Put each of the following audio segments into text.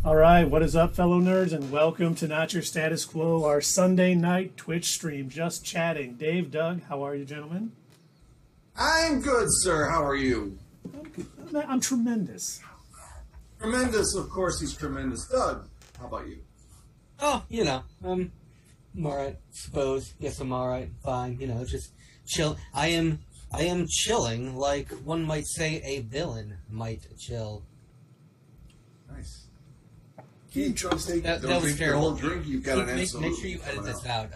All right, what is up, fellow nerds, and welcome to Not Your Status Quo, our Sunday night Twitch stream, just chatting. Dave, Doug, how are you, gentlemen? I'm good, sir. How are you? I'm tremendous. Tremendous, of course he's tremendous. Doug, how about you? Oh, I'm alright, suppose. Yes, I'm alright, fine, just chill. I am chilling like one might say a villain might chill. Nice. Keep drumstick. That Don't was drink terrible. your whole drink. You've got an Make absolute. sure you edit this out.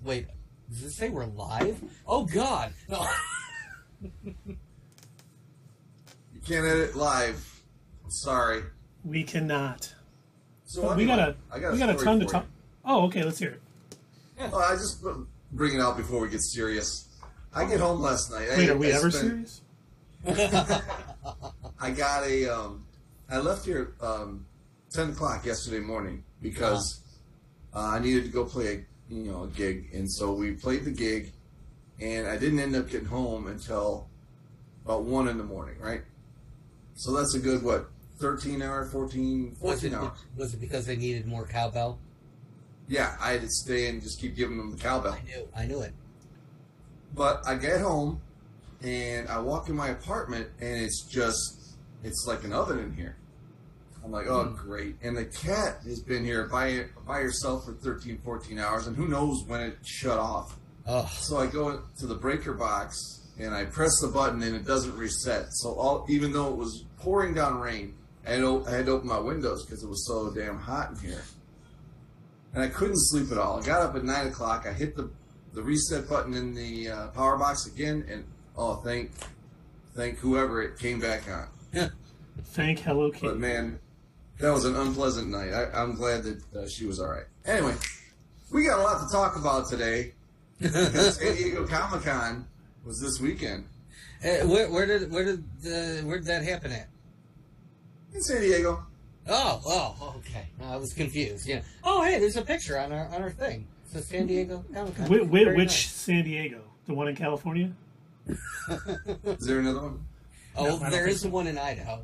Wait, does this say we're live? Oh, God! No. You can't edit live. I'm sorry. We cannot. So But anyway, we got a ton to talk. Oh, okay, let's hear it. Well, I just bring it out before we get serious. I get home last night. Wait, are we ever serious? I got I left here 10 o'clock yesterday morning because I needed to go play a gig, and so we played the gig, and I didn't end up getting home until about 1 in the morning, right? So that's a good 13 hours. Was it because they needed more cowbell? Yeah, I had to stay and just keep giving them the cowbell. I knew it. But I get home, and I walk in my apartment, and it's like an oven in here. I'm like, oh, great. And the cat has been here by herself for 13, 14 hours, and who knows when it shut off. Oh. So I go to the breaker box, and I press the button, and it doesn't reset. So even though it was pouring down rain, I had to open my windows because it was so damn hot in here. And I couldn't sleep at all. I got up at 9 o'clock. I hit the reset button in the power box again, and thank whoever it came back on. Thank Hello Kitty. But man, that was an unpleasant night. I'm glad that she was all right. Anyway, we got a lot to talk about today. Because San Diego Comic-Con was this weekend. Where did that happen at? In San Diego. Oh, okay. I was confused. Yeah. Oh, hey, there's a picture on our thing. It says San Diego Comic-Con. Which nice. San Diego? The one in California? Is there another one? Oh, No, there is one in Idaho.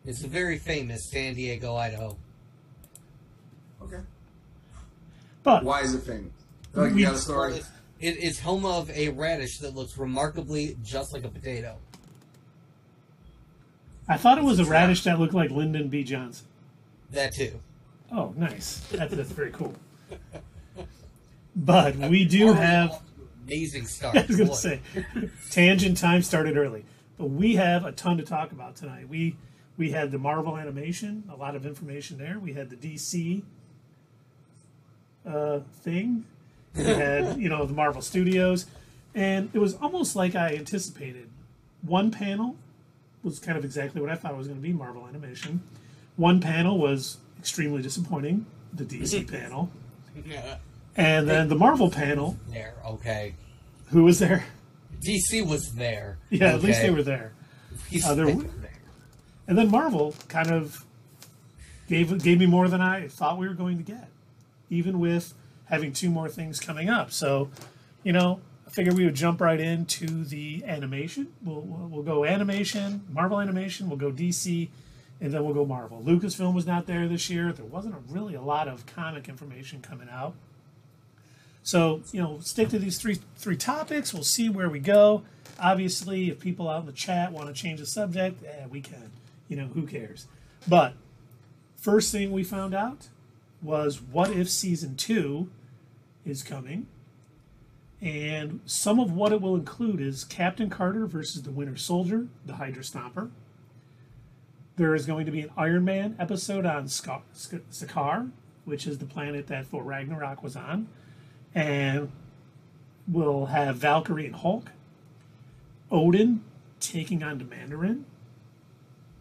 It's a very famous San Diego, Idaho. Okay. But Why is it famous? Doug, you got a story? It's home of a radish that looks remarkably just like a potato. I thought it was a radish that looked like Lyndon B. Johnson. That too. Oh, nice. That's very cool. But we do have... Amazing start. I was going to say, tangent time started early. But we have a ton to talk about tonight. We had the Marvel animation, a lot of information there. We had the DC thing. We had, the Marvel Studios. And it was almost like I anticipated. One panel was kind of exactly what I thought it was going to be, Marvel animation. One panel was extremely disappointing, the DC panel. Yeah. And then the Marvel panel. There, okay. Who was there? DC was there. Yeah, okay. at least they were there. There. And then Marvel kind of gave me more than I thought we were going to get, even with having 2 more things coming up. So, I figured we would jump right into the animation. We'll go animation, Marvel animation, we'll go DC, and then we'll go Marvel. Lucasfilm was not there this year. There wasn't really a lot of comic information coming out. So, stick to these three topics. We'll see where we go. Obviously, if people out in the chat want to change the subject, we can. Who cares? But first thing we found out was What If Season 2 is coming. And some of what it will include is Captain Carter versus the Winter Soldier, the Hydra Stomper. There is going to be an Iron Man episode on Sakaar, which is the planet that Thor Ragnarok was on. And we'll have Valkyrie and Hulk. Odin taking on the Mandarin,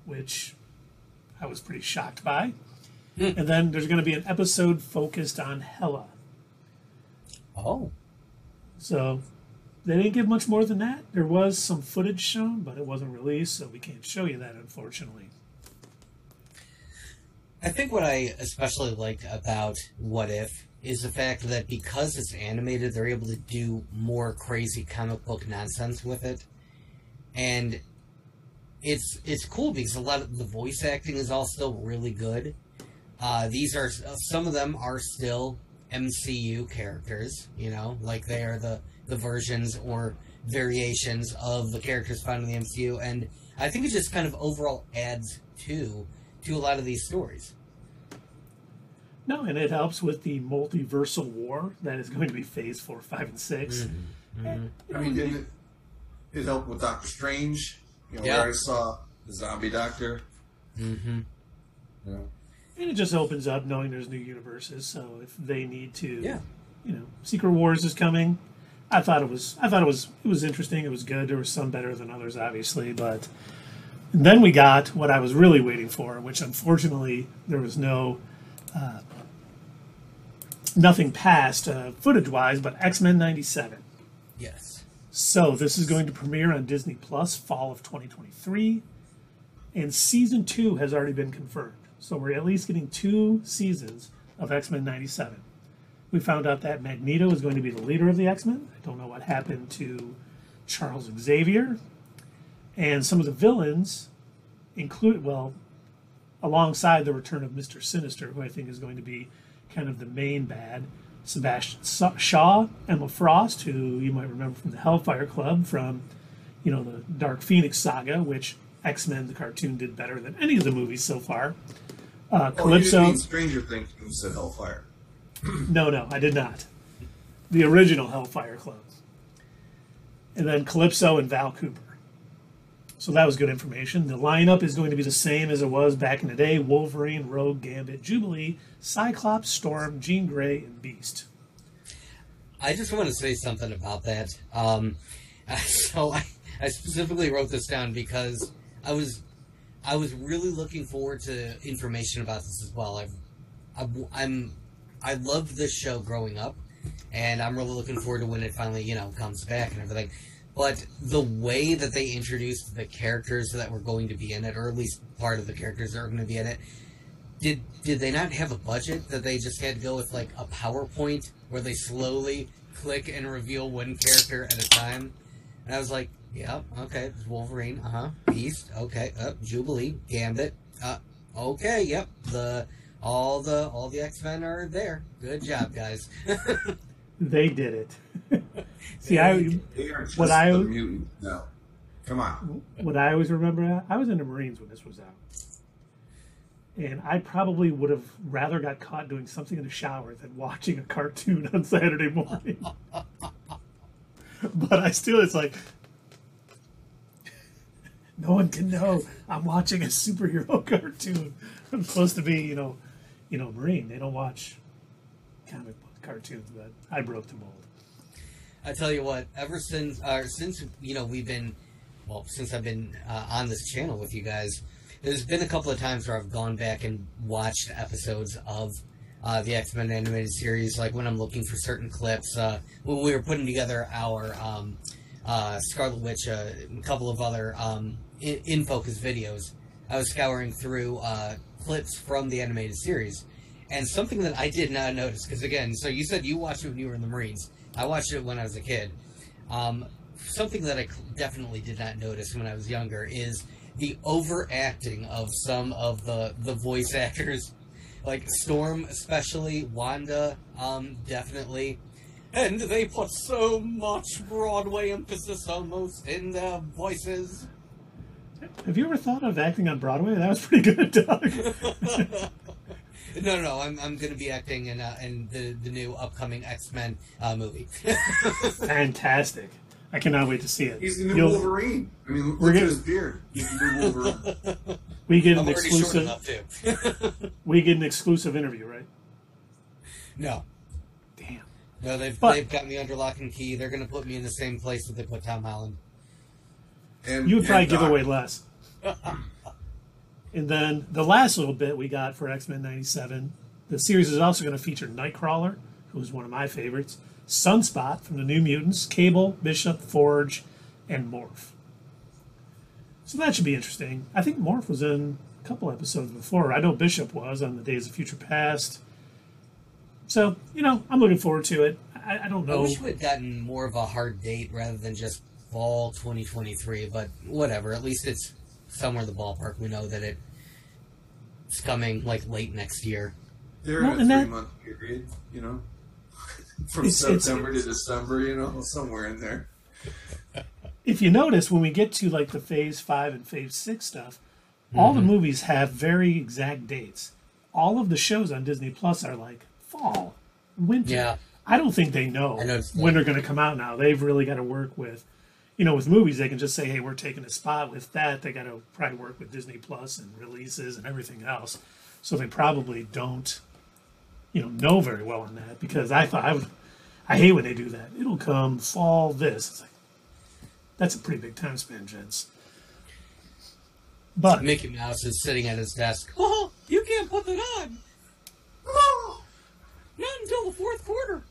which I was pretty shocked by. And then there's going to be an episode focused on Hela. Oh. So they didn't give much more than that. There was some footage shown, but it wasn't released, so we can't show you that, unfortunately. I think what I especially liked about What If is the fact that because it's animated, they're able to do more crazy comic book nonsense with it. And it's cool because a lot of the voice acting is all still really good. These are some of them are still MCU characters, you know, like they are the versions or variations of the characters found in the MCU, and I think it just kind of overall adds to a lot of these stories. No, and it helps with the multiversal war that is going to be Phase 4, 5, and 6. Mm-hmm. And, I mean, didn't it help with Doctor Strange? You know, Yeah. where I saw the zombie doctor. Mm-hmm. You know. and it just opens up knowing there's new universes. So if they need to, Yeah. you know, Secret Wars is coming. I thought it was interesting. It was good. There were some better than others, obviously, but and then we got what I was really waiting for, which unfortunately there was nothing past footage-wise, but X-Men '97. Yes. So this is going to premiere on Disney Plus fall of 2023, and Season 2 has already been confirmed. So we're at least getting 2 seasons of X-Men '97. We found out that Magneto is going to be the leader of the X-Men. I don't know what happened to Charles Xavier. And some of the villains include, well, alongside the return of Mr. Sinister, who I think is going to be kind of the main bad, Sebastian Shaw, Emma Frost, who you might remember from the Hellfire Club, from, you know, the Dark Phoenix saga, which X-Men, the cartoon, did better than any of the movies so far. Calypso. You didn't mean Stranger Things when you said Hellfire. No, I did not. The original Hellfire Club. And then Calypso and Val Cooper. So that was good information. The lineup is going to be the same as it was back in the day. Wolverine, Rogue, Gambit, Jubilee, Cyclops, Storm, Jean Grey, and Beast. I just want to say something about that. So I specifically wrote this down because I was really looking forward to information about this as well. I loved this show growing up, and I'm really looking forward to when it finally, you know, comes back and everything. But the way that they introduced the characters that were going to be in it, or at least part of the characters that are going to be in it, did they not have a budget that they just had to go with, like, a PowerPoint where they slowly click and reveal one character at a time? And I was like, yeah, okay, Wolverine, Beast, okay, Jubilee, Gambit, okay, yep, all the X-Men are there. Good job, guys. They did it. See, They aren't just the mutant. No. Come on. What I always remember, I was in the Marines when this was out. And I probably would have rather got caught doing something in the shower than watching a cartoon on Saturday morning. But it's like, no one can know I'm watching a superhero cartoon. I'm supposed to be, you know, Marine. They don't watch comic book cartoons, but I broke the mold. I tell you what, ever since you know since I've been on this channel with you guys, there's been a couple of times where I've gone back and watched episodes of the X-Men animated series, like when I'm looking for certain clips. When we were putting together our Scarlet Witch, a couple of other in focus videos, I was scouring through clips from the animated series, and something that I did not notice, because again, so you said you watched it when you were in the Marines. I watched it when I was a kid. Something that I definitely did not notice when I was younger is the overacting of some of the voice actors, like Storm especially, Wanda definitely. And they put so much Broadway emphasis almost in their voices. Have you ever thought of acting on Broadway? That was pretty good, Doug. No. I'm going to be acting in the new upcoming X-Men movie. Fantastic! I cannot wait to see it. He's the new Wolverine. I mean, look at his beard. He's the new Wolverine. We get I'm an already short exclusive. enough too. We get an exclusive interview, right? No. Damn. No, they've got me under lock and key. They're going to put me in the same place that they put Tom Holland. You would probably give away less. And then the last little bit we got for X-Men '97, the series is also going to feature Nightcrawler, who is one of my favorites, Sunspot from the New Mutants, Cable, Bishop, Forge, and Morph. So that should be interesting. I think Morph was in a couple episodes before. I know Bishop was on the Days of Future Past. So, you know, I'm looking forward to it. I don't know. I wish we had gotten more of a hard date rather than just fall 2023, but whatever. At least it's somewhere in the ballpark. We know that it's coming like late next year. They're in a 3-month period, you know, from September to December, you know, somewhere in there. If you notice, when we get to like the Phase 5 and Phase 6 stuff, all the movies have very exact dates. All of the shows on Disney Plus are like fall, winter. Yeah. I don't think they know when they're going to come out now. They've really got to work with, you know, with movies, they can just say, hey, we're taking a spot with that. They got to probably work with Disney Plus and releases and everything else. So they probably don't, you know very well on that, because I hate when they do that. It'll come fall this. It's like, that's a pretty big time span, gents. But Mickey Mouse is sitting at his desk. Oh, you can't put that on. Oh, not until the fourth quarter.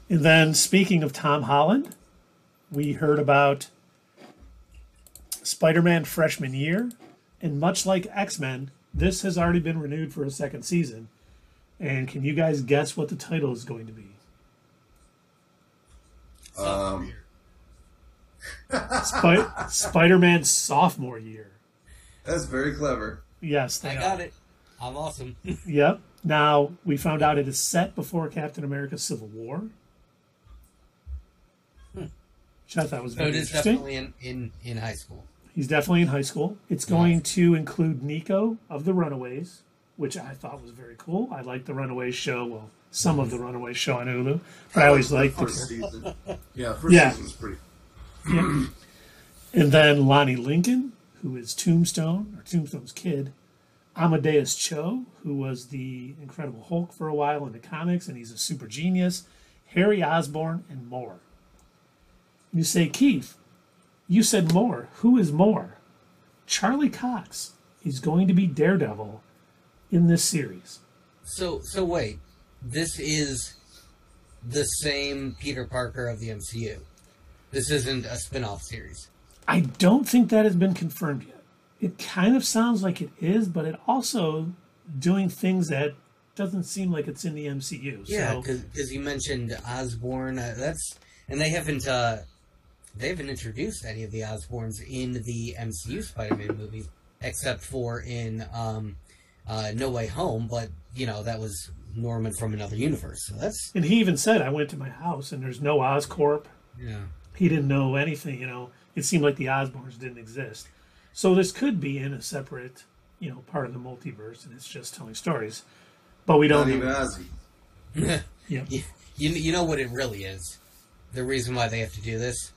And then, speaking of Tom Holland, we heard about Spider-Man freshman year, and much like X-Men, this has already been renewed for a second season. And can you guys guess what the title is going to be? Spider-Man's sophomore year. That's very clever. Yes, I got it. I'm awesome. Yep. Now, we found out it is set before Captain America's Civil War. Which I thought was very interesting. So it is definitely in high school. He's definitely in high school. It's going to include Nico of the Runaways, which I thought was very cool. I like the Runaways show. Well, some of the Runaways show on Hulu. But I always liked the first season. Yeah, first season was pretty. Yeah. And then Lonnie Lincoln, who is Tombstone, or Tombstone's kid. Amadeus Cho, who was the Incredible Hulk for a while in the comics, and he's a super genius. Harry Osborn, and more. You say, Keith, you said more. Who is more? Charlie Cox is going to be Daredevil in this series. So wait, this is the same Peter Parker of the MCU. This isn't a spin-off series. I don't think that has been confirmed yet. It kind of sounds like it is, but it also doing things that doesn't seem like it's in the MCU. Yeah, because you mentioned Osborn. And they haven't introduced any of the Osborns in the MCU Spider-Man movies, except for in No Way Home. But you know that was Norman from another universe. So and he even said, "I went to my house and there's no Oscorp." Yeah, he didn't know anything. You know, it seemed like the Osborns didn't exist. So this could be in a separate, you know, part of the multiverse, and it's just telling stories. But we don't even Ozzy. Yeah. You know what it really is. The reason why they have to do this.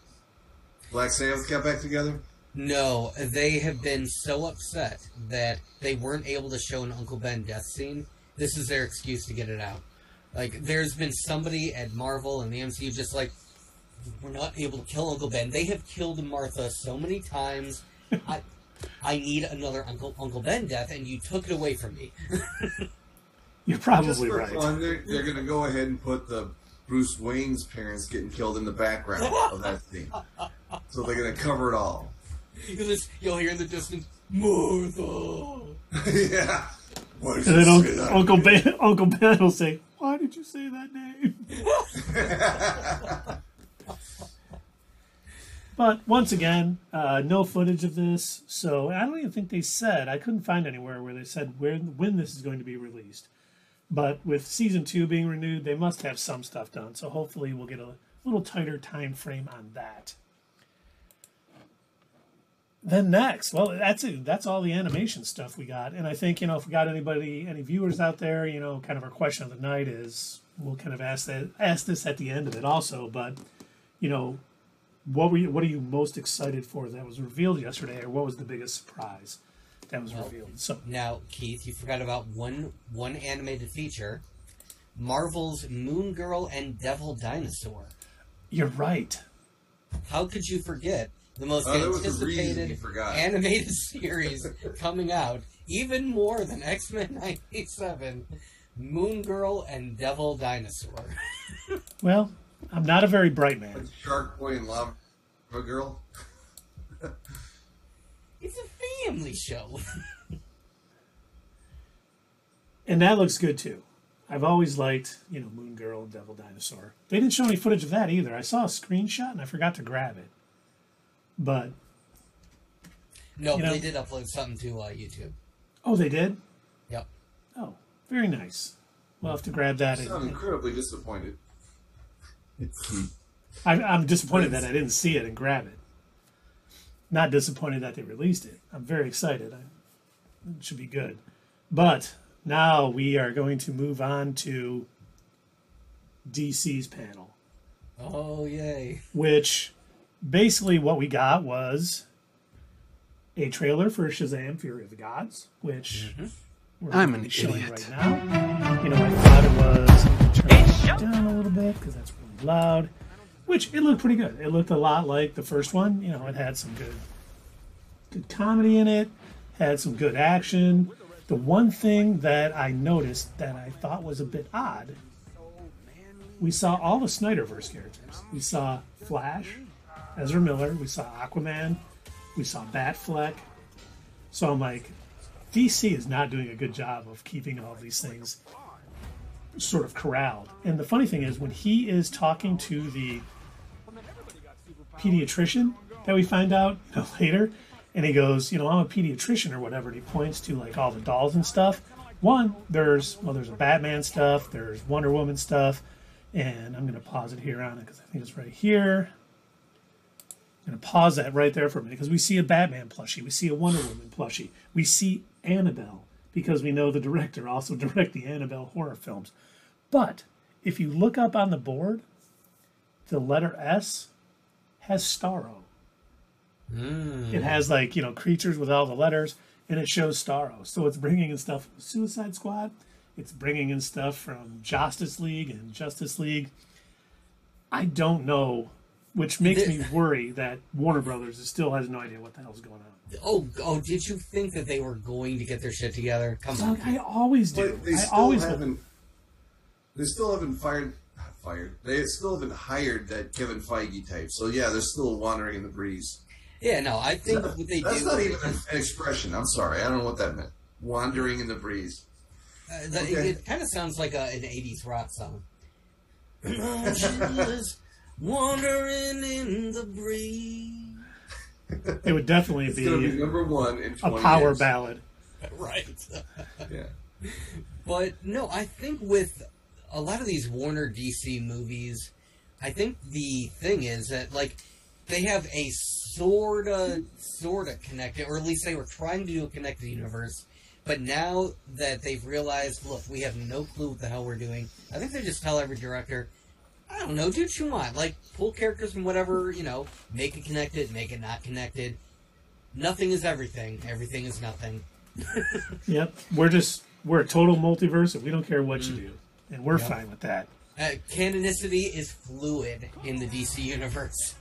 Black Sabbath got back together? No, they have been so upset that they weren't able to show an Uncle Ben death scene. This is their excuse to get it out. Like, there's been somebody at Marvel and the MCU just like, we're not able to kill Uncle Ben. They have killed Martha so many times. I need another Uncle Ben death, and you took it away from me. You're probably just for right. Fun, they're going to go ahead and put the Bruce Wayne's parents getting killed in the background of that scene. So they're going to cover it all. You'll hear in the distance, Martha. Yeah. And then Uncle Ben will say, "Why did you say that name?" But once again, no footage of this, so I don't even think they said. I couldn't find anywhere where they said when this is going to be released. But with Season 2 being renewed, they must have some stuff done. So hopefully we'll get a little tighter time frame on that. Then next, well, that's it. That's all the animation stuff we got. And I think, you know, if we got any viewers out there, you know, kind of our question of the night is, we'll kind of ask this at the end of it also. But, you know, what are you most excited for that was revealed yesterday, or what was the biggest surprise that was revealed? So now, Keith, you forgot about one animated feature, Marvel's Moon Girl and Devil Dinosaur. You're right. How could you forget the most anticipated animated series coming out, even more than X-Men 97, Moon Girl and Devil Dinosaur? Well, I'm not a very bright man. Shark Boy and Lava Girl. It's a family show. And that looks good too. I've always liked, you know, Moon Girl and Devil Dinosaur. They didn't show any footage of that either. I saw a screenshot and I forgot to grab it. But No, you but know, they did upload something to YouTube. oh, they did. Yep. Oh, very nice. We'll have to grab that. You sound incredibly disappointed. I'm disappointed that I didn't see it and grab it. Not disappointed that they released it. I'm very excited. It should be good. But now we are going to move on to DC's panel, Oh, yay. which basically what we got was a trailer for Shazam: Fury of the Gods, which we're I'm gonna an be showing idiot. right now. You know, I thought it was. I'm gonna turn it down a little bit because that's really loud. Which it looked pretty good. It looked a lot like the first one. You know, it had some good comedy in it, had some good action. The one thing that I noticed that I thought was a bit odd, we saw all the Snyderverse characters. We saw Flash, Ezra Miller, we saw Aquaman, we saw Batfleck. So I'm like, DC is not doing a good job of keeping all these things sort of corralled. And the funny thing is, when he is talking to the pediatrician that we find out later, and he goes, you know, I'm a pediatrician or whatever, and he points to like all the dolls and stuff. One, there's a Batman stuff, there's Wonder Woman stuff, and I'm going to pause it here on it because I think it's right here. I'm going to pause that right there for a minute because we see a Batman plushie, we see a Wonder Woman plushie, we see Annabelle because we know the director also directed the Annabelle horror films. But if you look up on the board, the letter S has Starro. It has like, you know, creatures with all the letters, and it shows Starro. So it's bringing in stuff from Suicide Squad. It's bringing in stuff from Justice League and Justice League. I don't know, which makes me worry that Warner Brothers still has no idea what the hell's going on. Oh, did you think that they were going to get their shit together? Come on. I always do. But they still haven't. They still haven't fired. They still haven't hired that Kevin Feige type. So yeah, they're still wandering in the breeze. Yeah, no, I think what they That's do... not even an expression. I'm sorry. I don't know what that meant. Wandering in the breeze. Okay. It kind of sounds like an 80s rock song. Just wandering in the breeze. It would definitely It's going to be be number one in 20 a power years. ballad. Right. Yeah. But, no, I think with a lot of these Warner DC movies, I think the thing is that, like, they have a sorta connected, or at least they were trying to do a connected universe, but now that they've realized, look, we have no clue what the hell we're doing, I think they just tell every director, I don't know, do what you want. Like, pull characters from whatever, you know, make it connected, make it not connected. Nothing is everything. Everything is nothing. Yep. We're a total multiverse, and we don't care what you do. And we're fine with that. Canonicity is fluid in the DC universe.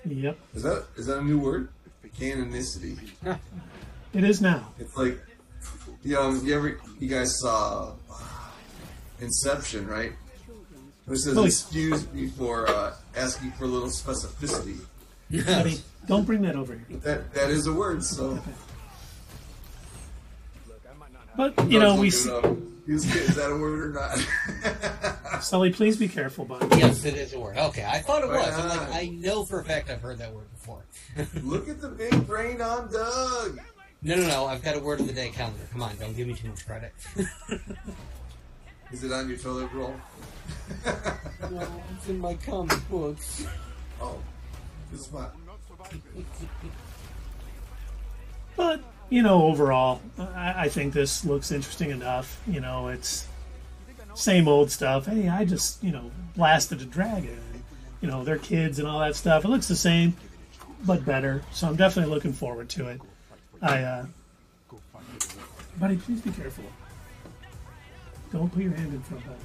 Yep. Is that a new word? Canonicity. It is now. It's like, you guys saw Inception, right? Which says, excuse me for asking for a little specificity. Buddy, don't bring that over here. That is a word, so. But, you know, we see... Is that a word or not? Sully, please be careful, buddy. Yes, it is a word. Okay, I thought it was. I'm like, I know for a fact I've heard that word before. Look at the big brain on Doug. No. I've got a word of the day calendar. Come on, don't give me too much credit. Is it on your toilet roll? No, it's in my comic books. Oh, good spot. But, you know, overall, I think this looks interesting enough. You know, it's same old stuff. Hey, I just, you know, blasted a dragon. You know, they're kids and all that stuff. It looks the same, but better. So I'm definitely looking forward to it. Buddy, please be careful. Don't put your hand in front of it.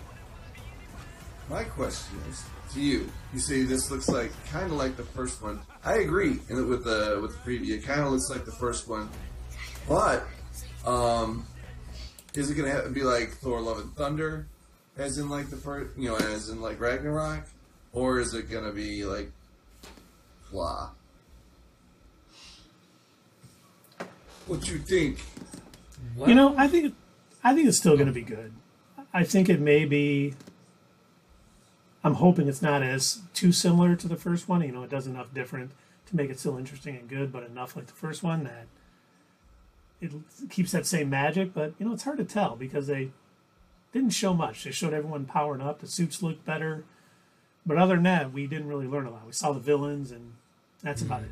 My question is to you. You say this looks like kind of like the first one. I agree with the preview. It kind of looks like the first one. But, is it going to be like Thor: Love and Thunder, as in like the first, you know, as in like Ragnarok, or is it going to be like blah? What you think? Well, you know, I think it's still going to be good. I think it may be. I'm hoping it's not as too similar to the first one. You know, it does enough different to make it still interesting and good, but enough like the first one that it keeps that same magic. But, you know, it's hard to tell because they didn't show much. They showed everyone powering up. The suits looked better. But other than that, we didn't really learn a lot. We saw the villains, and that's about it.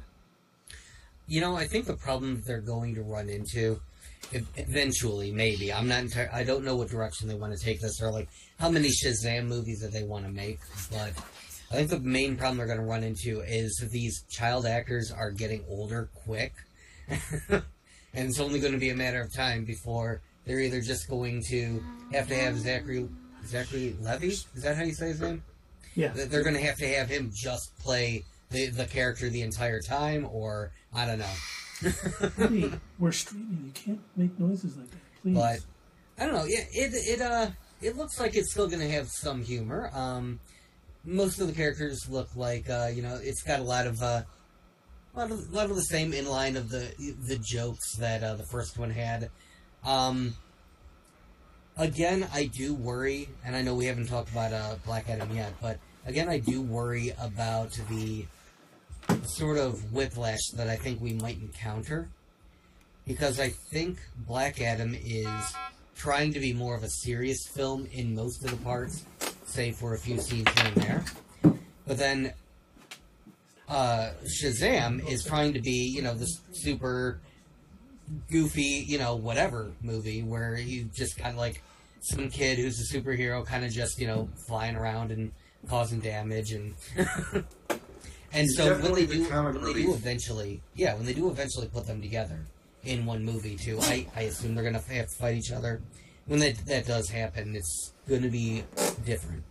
You know, I think the problem that they're going to run into, eventually, maybe, I don't know what direction they want to take this, or like how many Shazam movies that they want to make, but I think the main problem they're going to run into is that these child actors are getting older quick, and it's only going to be a matter of time before they're either just going to have Zachary Levi? Is that how you say his name? Yeah. They're going to have him just play the character the entire time, or I don't know. Hey, we're streaming. You can't make noises like that, please. But I don't know. Yeah, it looks like it's still going to have some humor. Most of the characters look like it's got a lot of the same inline of the jokes that the first one had. Again, I do worry, and I know we haven't talked about Black Adam yet, but again, I do worry about the sort of whiplash that I think we might encounter, because I think Black Adam is trying to be more of a serious film in most of the parts, save for a few scenes here and there. But then Shazam is trying to be, this super goofy, whatever movie where you just kind of like some kid who's a superhero kind of just, flying around and causing damage and... And so when they do eventually put them together in one movie too, I assume they're going to have to fight each other. When that does happen, it's going to be different.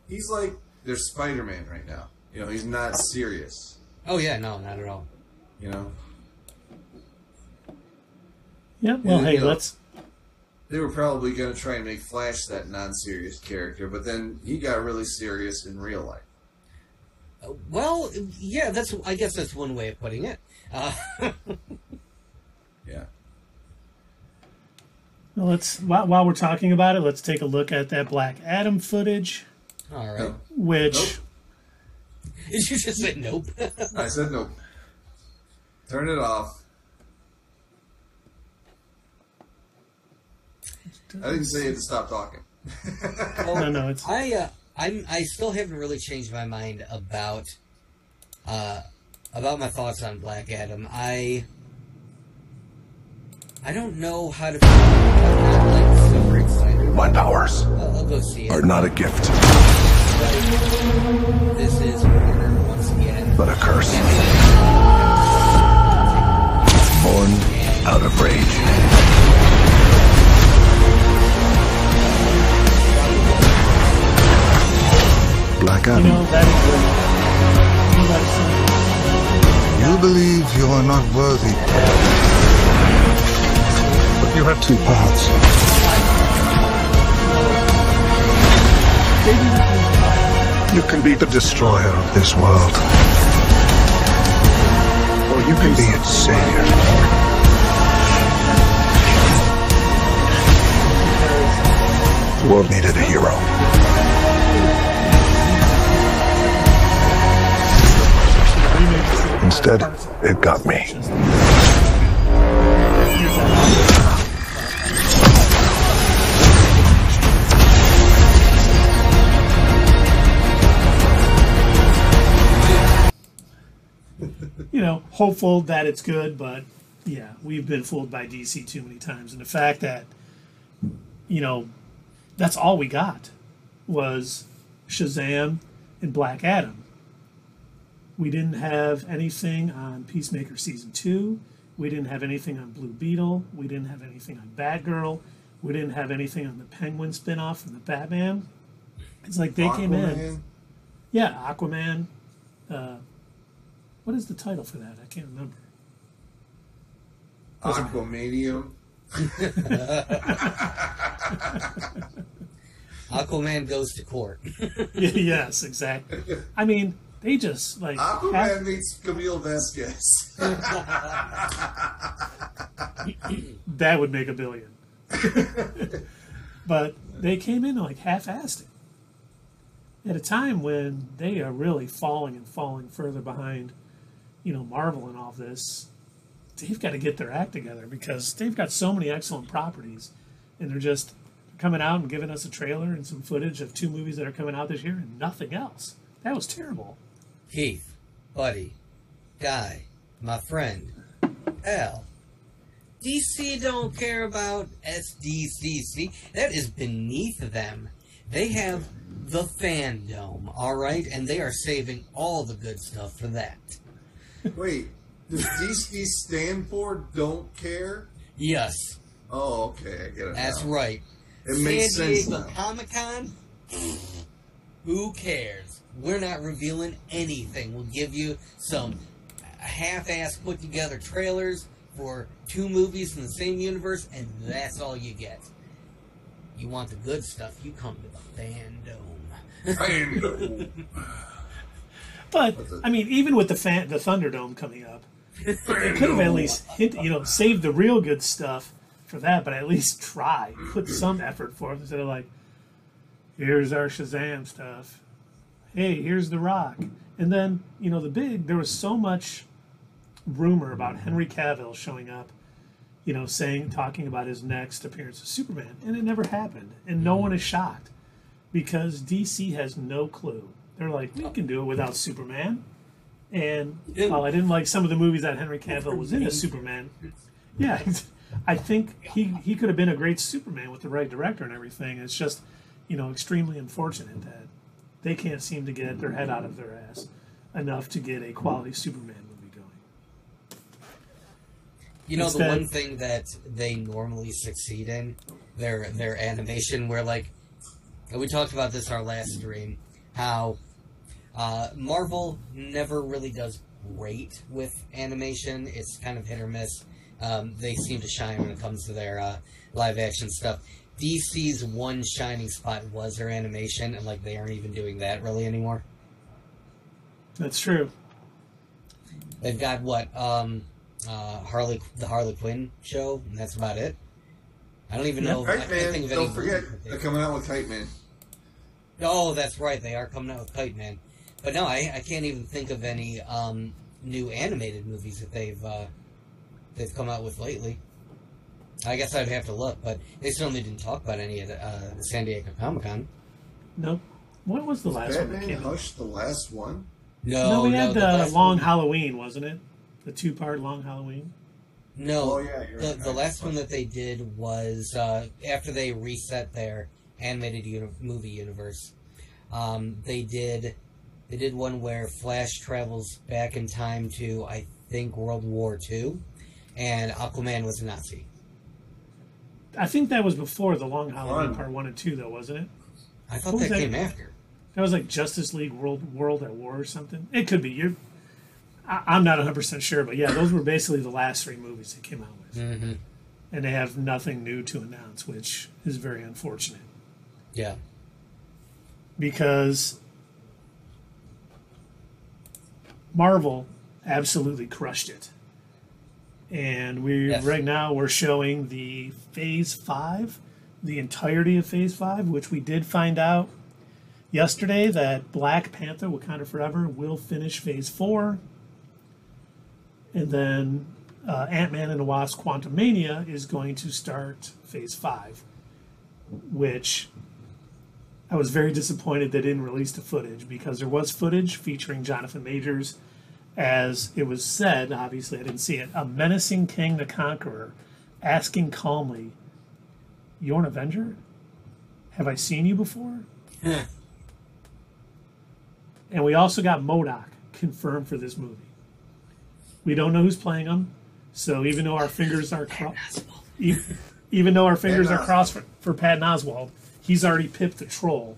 He's like their Spider-Man right now. He's not serious. Oh yeah, no, not at all. Yeah, well, hey, let's... They were probably going to try and make Flash that non-serious character, but then he got really serious in real life. Well, yeah, I guess that's one way of putting it. Yeah. Well, while we're talking about it, let's take a look at that Black Adam footage. All right. Which... Nope. Did you just say nope? I said nope. Turn it off. I didn't say you had to stop talking. Well, no, it's... I still haven't really changed my mind about my thoughts on Black Adam. I don't know how to feel. I'm like super excited. My powers I'll go see it. are not a gift, This is Warner once again. but a curse. Born out of rage. Black Adam. You believe you are not worthy, but you have two paths. You can be the destroyer of this world, or you can be its savior. The world needed a hero. Instead, it got me. Hopeful that it's good, but yeah, we've been fooled by DC too many times. And the fact that, that's all we got was Shazam and Black Adam. We didn't have anything on Peacemaker Season 2. We didn't have anything on Blue Beetle. We didn't have anything on Batgirl. We didn't have anything on the Penguin spinoff from the Batman. It's like they came in. Yeah, Aquaman. What is the title for that? I can't remember. Aquamanium. Aquaman goes to court. Yes, exactly. I mean, they just like Aquaman meets Camille Vasquez. That would make $1 billion. But they came in like half-assed it at a time when they are really falling further behind Marvel and all this, they've got to get their act together because they've got so many excellent properties, and they're just coming out and giving us a trailer and some footage of 2 movies that are coming out this year and nothing else. That was terrible. Keith, buddy, Guy, my friend, Al. DC don't care about SDCC. That is beneath them. They have the fandom, alright? And they are saving all the good stuff for that. Wait, does DC stand for don't care? Yes. Oh, okay, I get it. That's now. right. It makes San sense Diego now. Comic-Con? Who cares? We're not revealing anything. We'll give you some half-ass put-together trailers for 2 movies in the same universe, and that's all you get. You want the good stuff, you come to the fandom. But, I mean, even with the Thunderdome coming up, they could have at least saved the real good stuff for that, but at least try. Put some effort forth instead of like, here's our Shazam stuff. Hey, here's The Rock. And then, there was so much rumor about Henry Cavill showing up, talking about his next appearance of Superman, and it never happened. And no one is shocked because DC has no clue. They're like, we can do it without Superman. And while I didn't like some of the movies that Henry Cavill was in as Superman, yeah, I think he could have been a great Superman with the right director and everything. It's just, extremely unfortunate that they can't seem to get their head out of their ass enough to get a quality Superman movie going. The one thing that they normally succeed in, their animation, where and we talked about this our last stream, how Marvel never really does great with animation. It's kind of hit or miss. They seem to shine when it comes to their live action stuff. DC's one shining spot was their animation, and they aren't even doing that really anymore. That's true. They've got the Harley Quinn show, and that's about it. I don't even know. Kite Man, don't forget, they're coming out with Kite Man. Oh, that's right. They are coming out with Kite Man. But no, I can't even think of any new animated movies that they've come out with lately. I guess I'd have to look, but they certainly didn't talk about any of the San Diego Comic-Con. Nope. What was the last one? Batman Hush, the last one? No, we had the Long Halloween, wasn't it? The 2-part Long Halloween? No. Oh, yeah, you're right. The last one that they did was after they reset their animated movie universe. They did one where Flash travels back in time to, I think, World War II, and Aquaman was a Nazi. I think that was before the Long Halloween Part 1 and 2, though, wasn't it? I thought that came after. That was like Justice League World at War or something. It could be. I'm not 100% sure, but yeah, those were basically the last 3 movies they came out with. Mm-hmm. And they have nothing new to announce, which is very unfortunate. Yeah. Because Marvel absolutely crushed it. And right now we're showing the Phase 5, the entirety of Phase 5, which we did find out yesterday that Black Panther, Wakanda Forever, will finish Phase 4. And then Ant-Man and the Wasp Quantumania is going to start Phase 5, which I was very disappointed they didn't release the footage, because there was footage featuring Jonathan Majors as it was said, obviously I didn't see it, a menacing King the Conqueror asking calmly, "You're an Avenger? Have I seen you before?" And we also got MODOK confirmed for this movie. We don't know who's playing him, so even though our fingers are crossed for Patton Oswalt, he's already pipped the Troll,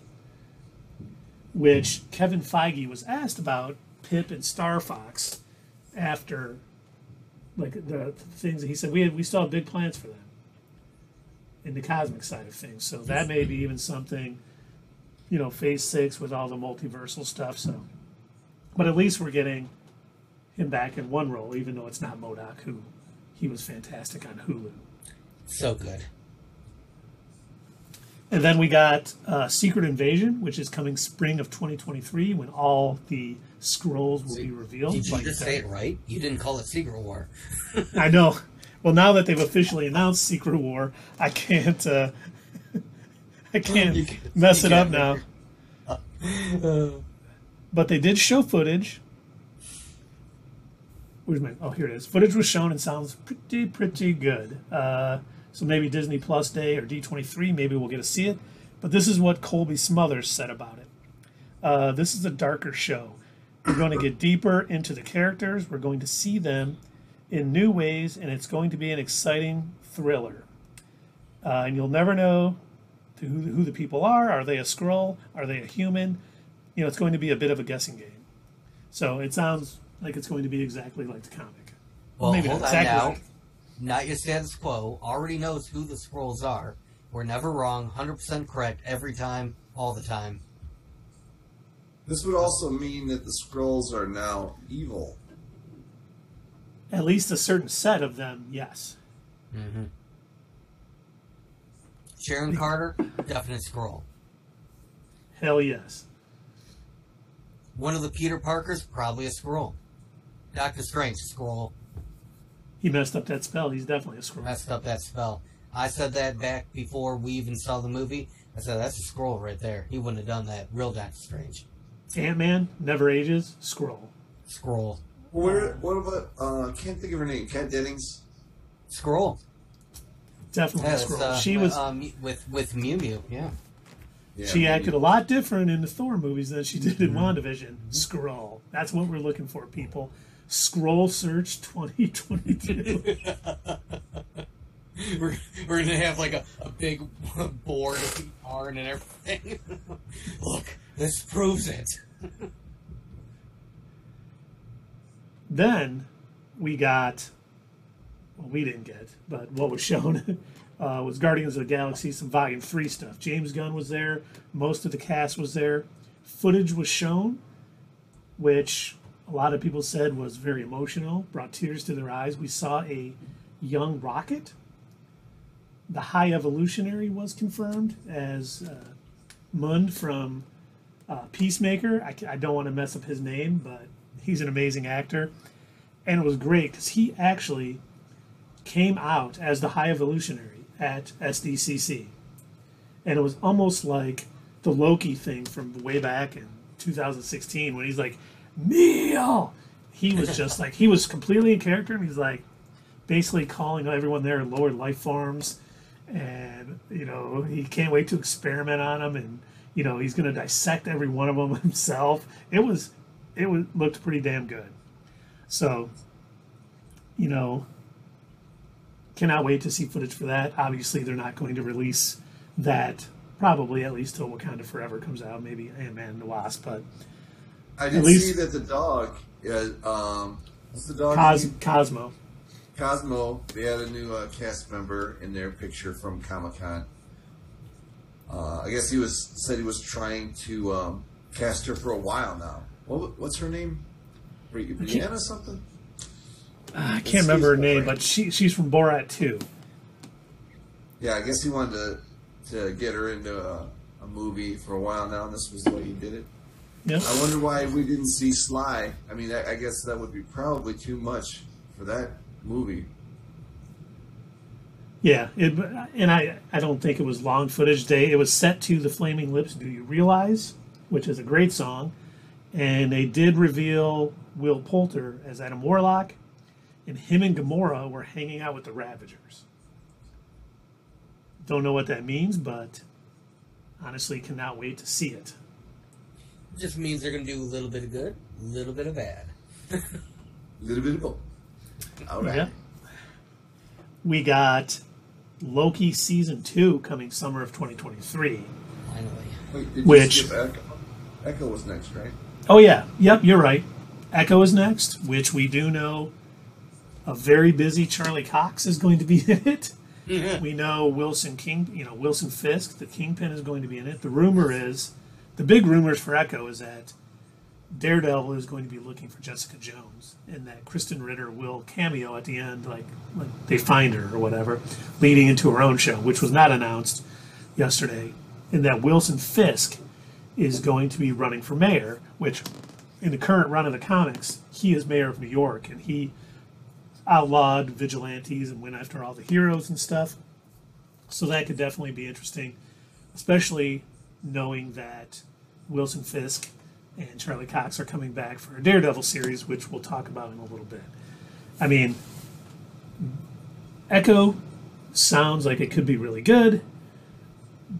which Kevin Feige was asked about Pip and Star Fox after the things that he said. We still have big plans for them in the cosmic side of things, so that may be even something, Phase 6 with all the multiversal stuff. So, but at least we're getting him back in one role, even though it's not MODOK, who he was fantastic on Hulu. So good. And then we got Secret Invasion, which is coming spring of 2023 when all the scrolls will be revealed. Did you just say it right? You didn't call it Secret War. I know. Well, now that they've officially announced Secret War, I can't mess it up now. But they did show footage. Where's my? Oh, here it is. Footage was shown and sounds pretty good. So maybe Disney Plus Day or D23, maybe we'll get to see it. But this is what Colby Smothers said about it. This is a darker show. We're going to get deeper into the characters. We're going to see them in new ways, and it's going to be an exciting thriller. And you'll never know who the people are. Are they a Skrull? Are they a human? You know, it's going to be a bit of a guessing game. So it sounds like it's going to be exactly like the comic. Well, maybe hold not on exactly now. like. Not your status quo. Already knows who the Skrulls are. We're never wrong. 100% correct every time, all the time. This would also mean that the Skrulls are now evil. At least a certain set of them, yes. Mm-hmm. Sharon Carter, definite Skrull. Hell yes. One of the Peter Parkers, probably a Skrull. Doctor Strange, Skrull. He messed up that spell. He's definitely a Skrull. Messed up that spell. I said that back before we even saw the movie. I said, that's a Skrull right there. He wouldn't have done that. Real Doctor Strange. Ant-Man, never ages, Skrull. Skrull. What about, I can't think of her name, Kat Dennings? Skrull. Definitely Yeah, a Skrull. it's, She was... with Mew Mew, yeah. She acted a lot different in the Thor movies than she did in Mm-hmm. WandaVision. Skrull. That's what we're looking for, people. Scroll Search 2022. We're going to have like a big board of yarn and everything. Look, this proves it. Then we got, well, we didn't get, but what was shown was Guardians of the Galaxy, some Volume 3 stuff. James Gunn was there. Most of the cast was there. Footage was shown, which a lot of people said was very emotional, brought tears to their eyes. We saw a young Rocket. The High Evolutionary was confirmed as Mund from Peacemaker. I don't want to mess up his name, but he's an amazing actor. And it was great because he actually came out as the High Evolutionary at SDCC. And it was almost like the Loki thing from way back in 2016 when he's like, Neil! He was just like, he was completely in character, and he's like basically calling everyone there lower life forms. And, you know, he can't wait to experiment on them, and, you know, he's going to dissect every one of them himself. It looked pretty damn good. So, you know, cannot wait to see footage for that. Obviously, they're not going to release that probably at least till Wakanda Forever comes out, maybe Ant-Man and the Wasp, but I did see that the dog, what's the dog name? Cosmo. Cosmo, they had a new cast member in their picture from Comic-Con. I guess he said he was trying to cast her for a while now. What's her name? Brianna something? I can't remember her name, but she's from Borat 2. Yeah, I guess he wanted to get her into a movie for a while now, and this was the way he did it. Yep. I wonder why we didn't see Sly. I mean, I guess that would be probably too much for that movie. Yeah, and I don't think it was long footage day. It was set to The Flaming Lips, Do You Realize? Which is a great song. And they did reveal Will Poulter as Adam Warlock, and him and Gamora were hanging out with the Ravagers. Don't know what that means, but honestly cannot wait to see it. It just means they're going to do a little bit of good, a little bit of bad. A little bit of both. All right. Yep. We got Loki Season 2 coming summer of 2023. Finally. Wait, did Which- you skip Echo? Echo was next, right? Oh, yeah. Yep, you're right. Echo is next, which we do know a very busy Charlie Cox is going to be in it. We know Wilson Fisk, the Kingpin, is going to be in it. The big rumors for Echo is that Daredevil is going to be looking for Jessica Jones, and that Kristen Ritter will cameo at the end, like they find her or whatever, leading into her own show, which was not announced. yesterday, in that Wilson Fisk is going to be running for mayor, which in the current run of the comics, he is mayor of New York, and he outlawed vigilantes and went after all the heroes and stuff. So that could definitely be interesting, especially knowing that Wilson Fisk and Charlie Cox are coming back for a Daredevil series, which we'll talk about in a little bit. I mean, Echo sounds like it could be really good,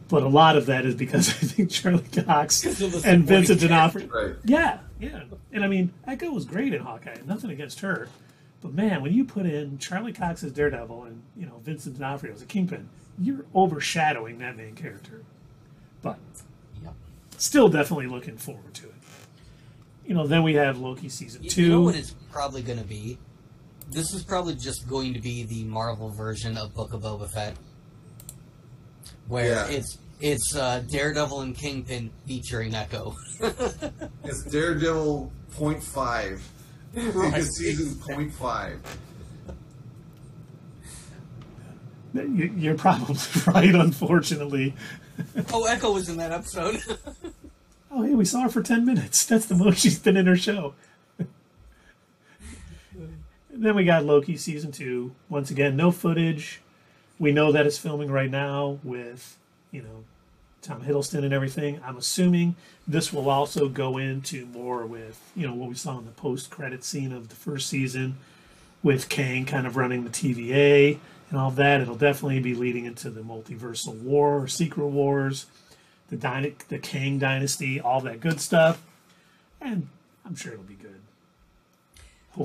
but a lot of that is because I think Charlie Cox and Vincent D'Onofrio. Right. Yeah. And I mean, Echo was great in Hawkeye. Nothing against her. But man, when you put in Charlie Cox as Daredevil and, Vincent D'Onofrio as a Kingpin, you're overshadowing that main character. But still definitely looking forward to it. Then we have Loki Season 2. You know what it's probably going to be? This is probably just going to be the Marvel version of Book of Boba Fett. Where it's Daredevil and Kingpin featuring Echo. It's Daredevil 0.5. Right. Season 0.5. You're probably right, unfortunately. Oh, Echo was in that episode. Oh, hey, we saw her for 10 minutes. That's the most she's been in her show. Then we got Loki Season 2. Once again, no footage. We know that it's filming right now with, Tom Hiddleston and everything. I'm assuming this will also go into more with, what we saw in the post-credit scene of the first season with Kang kind of running the TVA and all that. It'll definitely be leading into the multiversal war or Secret Wars, the Kang dynasty, all that good stuff. And I'm sure it'll be good.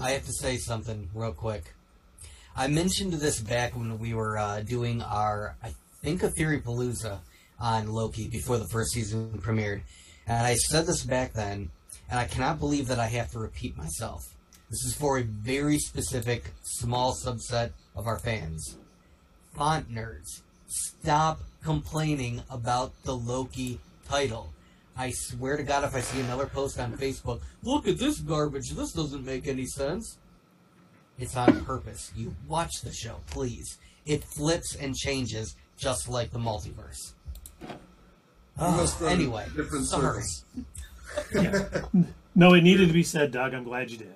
I have to say something real quick. I mentioned this back when we were doing our, I think, a Theory Palooza on Loki before the first season premiered. And I said this back then, and I cannot believe that I have to repeat myself. This is for a very specific, small subset of our fans. Font nerds, stop complaining about the Loki title. I swear to God, if I see another post on Facebook, look at this garbage, this doesn't make any sense. It's on purpose. You watch the show, please. It flips and changes just like the multiverse. Anyway, different summary. No, it needed to be said, Doug. I'm glad you did.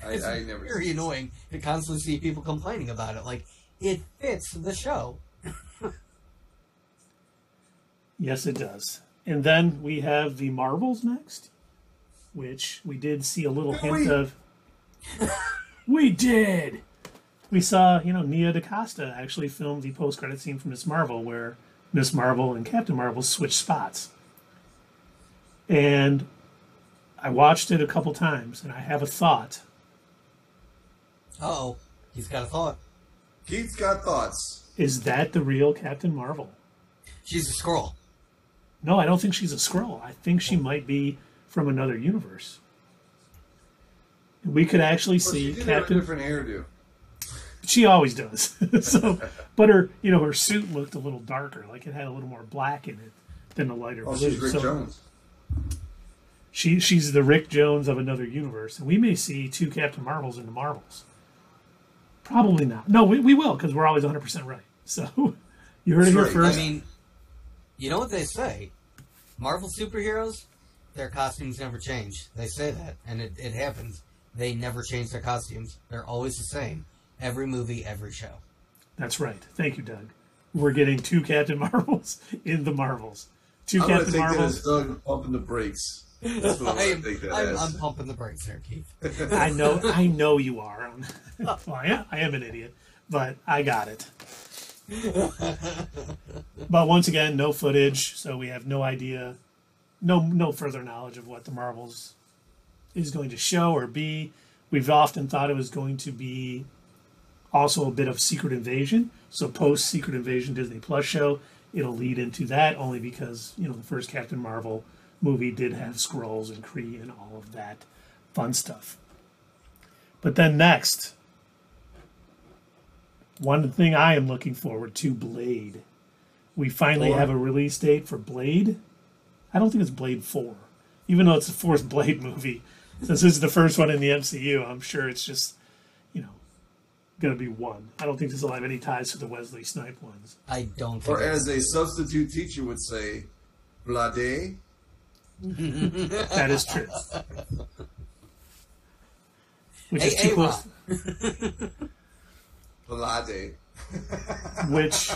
I never. Very annoying to constantly see people complaining about it. Like, it fits the show. Yes, it does. And then we have the Marvels next, which we did see a little hint of. We did! We saw, Nia DaCosta actually filmed the post-credit scene from Miss Marvel, where Miss Marvel and Captain Marvel switch spots. And I watched it a couple times, and I have a thought. Uh-oh. He's got a thought. Keith's got thoughts. Is that the real Captain Marvel? She's a Skrull. No, I don't think she's a Skrull. I think she might be from another universe. We could actually see she did Captain. have a different hairdo. She always does. But her, her suit looked a little darker, like it had a little more black in it than the lighter blue. She's Rick Jones. She's the Rick Jones of another universe, and we may see two Captain Marvels in the Marvels. Probably not. No, we will, because we're always 100% right. So you heard it here first. I mean, you know what they say? Marvel superheroes, their costumes never change. They say that, and it happens. They never change their costumes. They're always the same. Every movie, every show. That's right. Thank you, Doug. We're getting two Captain Marvels in the Marvels. I'm Captain going to take Marvels. that as Doug pumping the brakes. That's what I'm going to take that as. I'm pumping the brakes there, Keith. I know you are. Well, I am an idiot, but I got it. But once again, no footage, so we have no idea, no further knowledge of what the Marvels is going to show or be. We've often thought it was going to be also a bit of Secret Invasion. So post Secret Invasion Disney Plus show, it'll lead into that only because, the first Captain Marvel movie did have Skrulls and Kree and all of that fun stuff. But then next, one thing I am looking forward to, Blade. We finally have a release date for Blade. I don't think it's Blade 4. Even though it's the fourth Blade movie. Since this is the first one in the MCU, I'm sure it's just, going to be one. I don't think this will have any ties to the Wesley Snipe ones. I don't think Or as a substitute teacher would say, blade. That is true. Which Hey, is too close. Blade. Which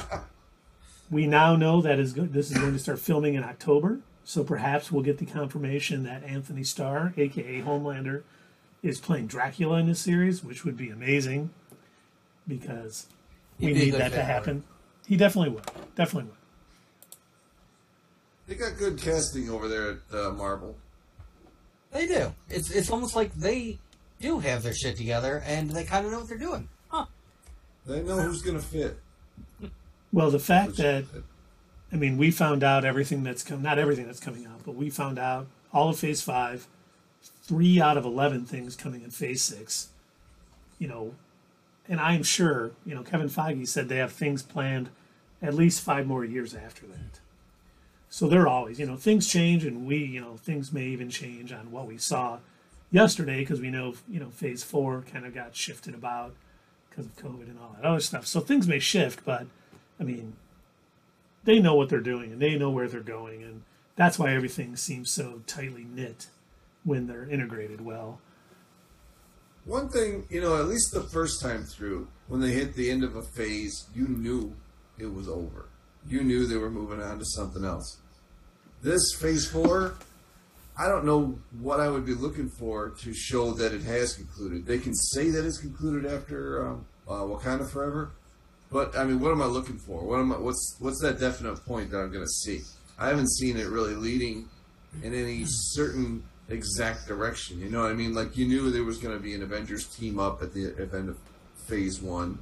we now know that is good. This is going to start filming in October. So perhaps we'll get the confirmation that Anthony Starr, a.k.a. Homelander, is playing Dracula in this series, which would be amazing because we need that to happen. He definitely would. Definitely would. They got good casting over there at Marvel. They do. It's almost like they do have their shit together, and they kind of know what they're doing. Huh. They know who's going to fit. Well, the fact that, I mean, we found out everything that's come, not everything that's coming out, but we found out all of Phase 5, 3 out of 11 things coming in Phase 6, you know, and I'm sure, you know, Kevin Feige said they have things planned at least 5 more years after that. So they're always, you know, things change, and we, you know, things may even change on what we saw yesterday, because we know, you know, Phase 4 kind of got shifted about because of COVID and all that other stuff. So things may shift, but, I mean, they know what they're doing, and they know where they're going, and that's why everything seems so tightly knit when they're integrated well. One thing, you know, at least the first time through, when they hit the end of a phase, you knew it was over. You knew they were moving on to something else. This Phase 4, I don't know what I would be looking for to show that it has concluded. They can say that it's concluded after Wakanda Forever, but I mean, what am I looking for? What's that definite point that I'm going to see? I haven't seen it really leading in any certain exact direction. You know what I mean? Like, you knew there was going to be an Avengers team up at the end of Phase 1.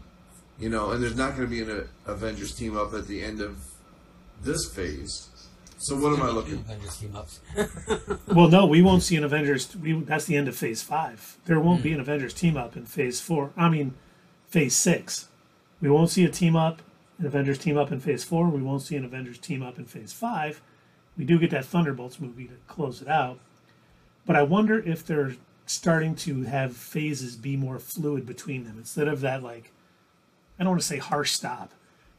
You know, and there's not going to be an Avengers team up at the end of this phase. So what am I looking for? Avengers team ups. Well, no, we won't see an Avengers. That's the end of Phase 5. There won't be an Avengers team up in Phase 4. I mean, Phase 6. We won't see an Avengers team up in Phase 4. We won't see an Avengers team up in Phase 5. We do get that Thunderbolts movie to close it out. But I wonder if they're starting to have phases be more fluid between them, instead of that, like, I don't want to say harsh stop,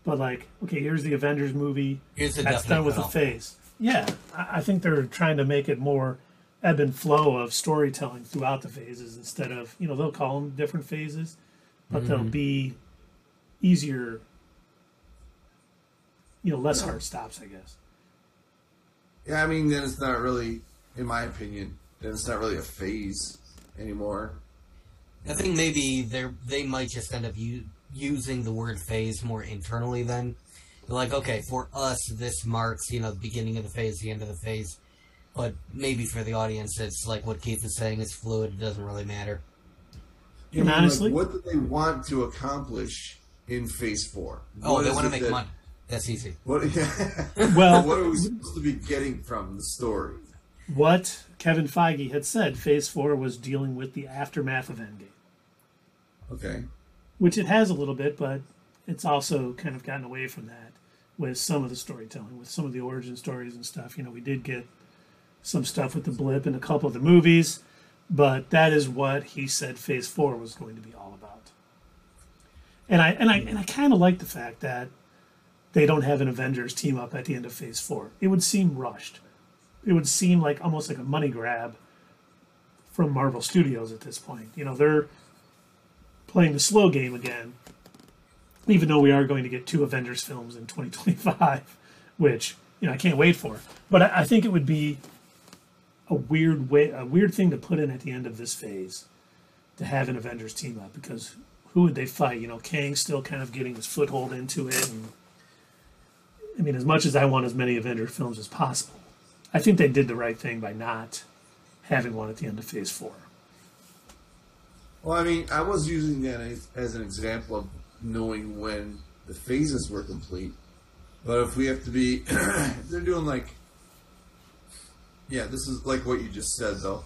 but like, okay, here's the Avengers movie. That's done with a phase. Yeah, I think they're trying to make it more ebb and flow of storytelling throughout the phases, instead of, you know, they'll call them different phases, but they'll be easier, you know, less hard stops, I guess. Yeah, I mean, then it's not really, in my opinion, then it's not really a phase anymore. I think maybe they might just end up using the word phase more internally then. Like, okay, for us, this marks, you know, the beginning of the phase, the end of the phase. But maybe for the audience, it's like what Keith is saying, it's fluid, it doesn't really matter. You know, honestly, like, what do they want to accomplish in Phase 4? Oh, they want to make money. That's easy. Well, what are we supposed to be getting from the story? What Kevin Feige had said, Phase 4 was dealing with the aftermath of Endgame. Okay. Which it has a little bit, but it's also kind of gotten away from that with some of the storytelling, with some of the origin stories and stuff. You know, we did get some stuff with the blip in a couple of the movies, but that is what he said Phase 4 was going to be all about. And I kind of like the fact that they don't have an Avengers team up at the end of Phase 4. It would seem rushed. It would seem like almost like a money grab from Marvel Studios at this point. You know, they're playing the slow game again, even though we are going to get 2 Avengers films in 2025, which, you know, I can't wait for. But I think it would be a weird thing to put in at the end of this phase, to have an Avengers team up, because who would they fight? You know, Kang's still kind of getting his foothold into it, and I mean, as much as I want as many Avengers films as possible, I think they did the right thing by not having one at the end of Phase 4. Well, I mean, I was using that as an example of knowing when the phases were complete. But if we have to be, if they're doing like, yeah, this is like what you just said, though.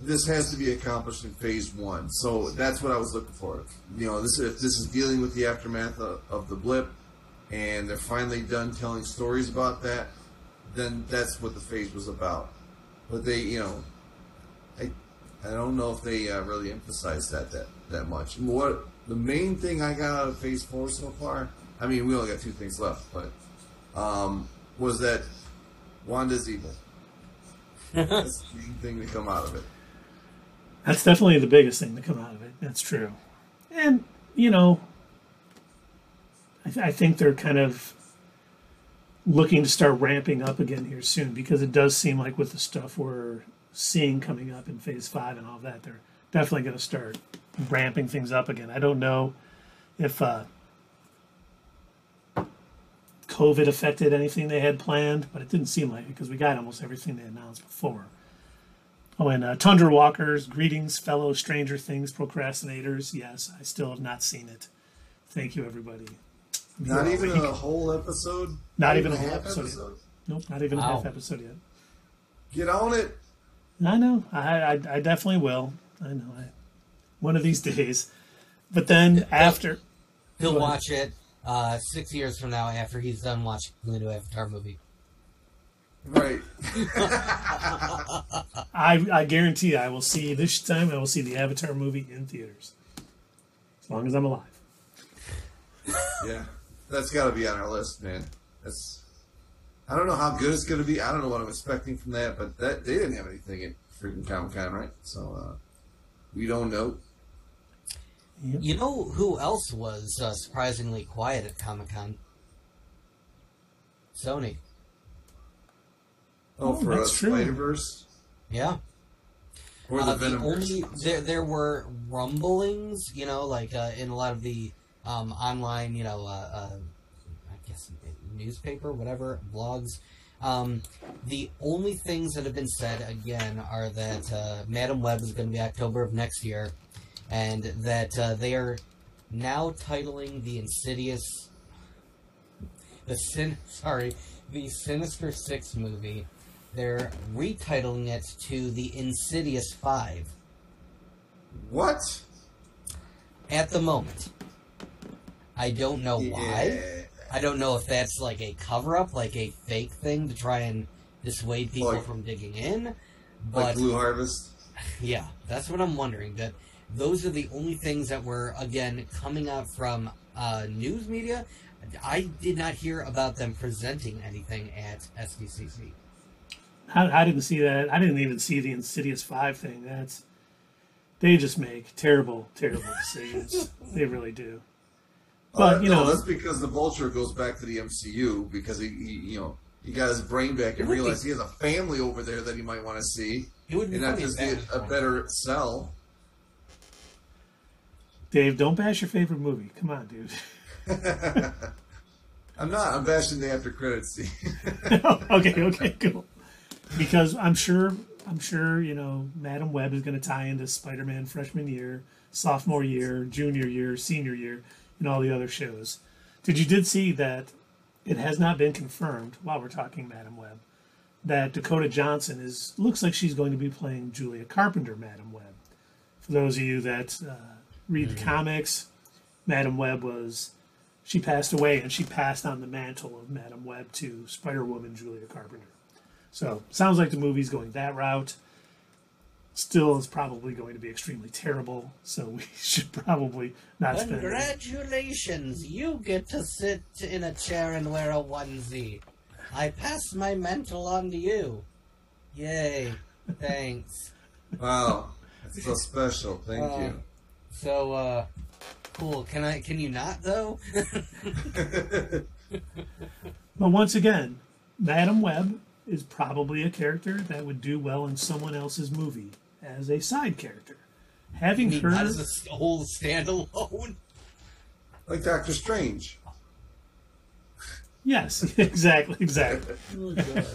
This has to be accomplished in Phase 1, so that's what I was looking for. You know, if this is dealing with the aftermath of the blip, and they're finally done telling stories about that, then that's what the phase was about. But they, you know, I don't know if they really emphasize that much. What the main thing I got out of Phase 4 so far, I mean, we only got 2 things left, but was that Wanda's evil. That's the main thing to come out of it. That's definitely the biggest thing to come out of it. That's true. And, you know, I think they're kind of looking to start ramping up again here soon, because it does seem like with the stuff we're seeing coming up in Phase 5 and all that, they're definitely going to start ramping things up again. I don't know if COVID affected anything they had planned, but it didn't seem like it, because we got almost everything they announced before. Oh, and Tundra Walkers, greetings, fellow Stranger Things procrastinators. Yes, I still have not seen it. Thank you, everybody. Not even a whole episode? Not even a whole episode. Nope, not even a half episode yet. Get on it. I know. I definitely will. I know. One of these days. But then after... He'll watch it 6 years from now after he's done watching the new Avatar movie. Right. I guarantee I will see, this time I will see the Avatar movie in theaters. As long as I'm alive. Yeah. That's got to be on our list, man. I don't know how good it's going to be. I don't know what I'm expecting from that, but they didn't have anything at freaking Comic-Con, right? So we don't know. Yep. You know who else was surprisingly quiet at Comic-Con? Sony. Oh, for that's true. Spider-Verse? Yeah. Or the Venomverse? There were rumblings, you know, like in a lot of the online, you know, I guess newspaper, whatever, blogs. The only things that have been said, again, are that Madam Web is going to be October of next year, and that they are now titling the the Sinister Six movie. They're retitling it to the Insidious 5. What? At the moment. I don't know why. Yeah. I don't know if that's like a cover-up, like a fake thing to try and dissuade people from digging in. But, like Blue Harvest? Yeah, that's what I'm wondering. That those are the only things that were, again, coming out from news media. I did not hear about them presenting anything at SDCC. I didn't see that. I didn't even see the Insidious 5 thing. They just make terrible, terrible decisions. They really do. But, no, that's because the Vulture goes back to the MCU because he got his brain back and realized he has a family over there that he might want to see, and not just be a better sell. Dave, don't bash your favorite movie. Come on, dude. I'm not. I'm bashing the after credits scene. Okay, cool. Because I'm sure, you know, Madam Web is going to tie into Spider-Man freshman year, sophomore year, junior year, senior year, and all the other shows. Did see that it has not been confirmed, while we're talking Madam Web, that Dakota Johnson looks like she's going to be playing Julia Carpenter, Madam Web. For those of you that read the comics, Madam Web she passed away, and she passed on the mantle of Madam Web to Spider-Woman Julia Carpenter. So, sounds like the movie's going that route. Still is probably going to be extremely terrible, so we should probably not spend... Congratulations! You get to sit in a chair and wear a onesie. I pass my mantle on to you. Yay. Thanks. Wow. That's so special. Thank you. So, cool. Can you not, though? But once again, Madam Web is probably a character that would do well in someone else's movie as a side character. Having her as a whole standalone, like Doctor Strange. Yes, exactly. Oh, God.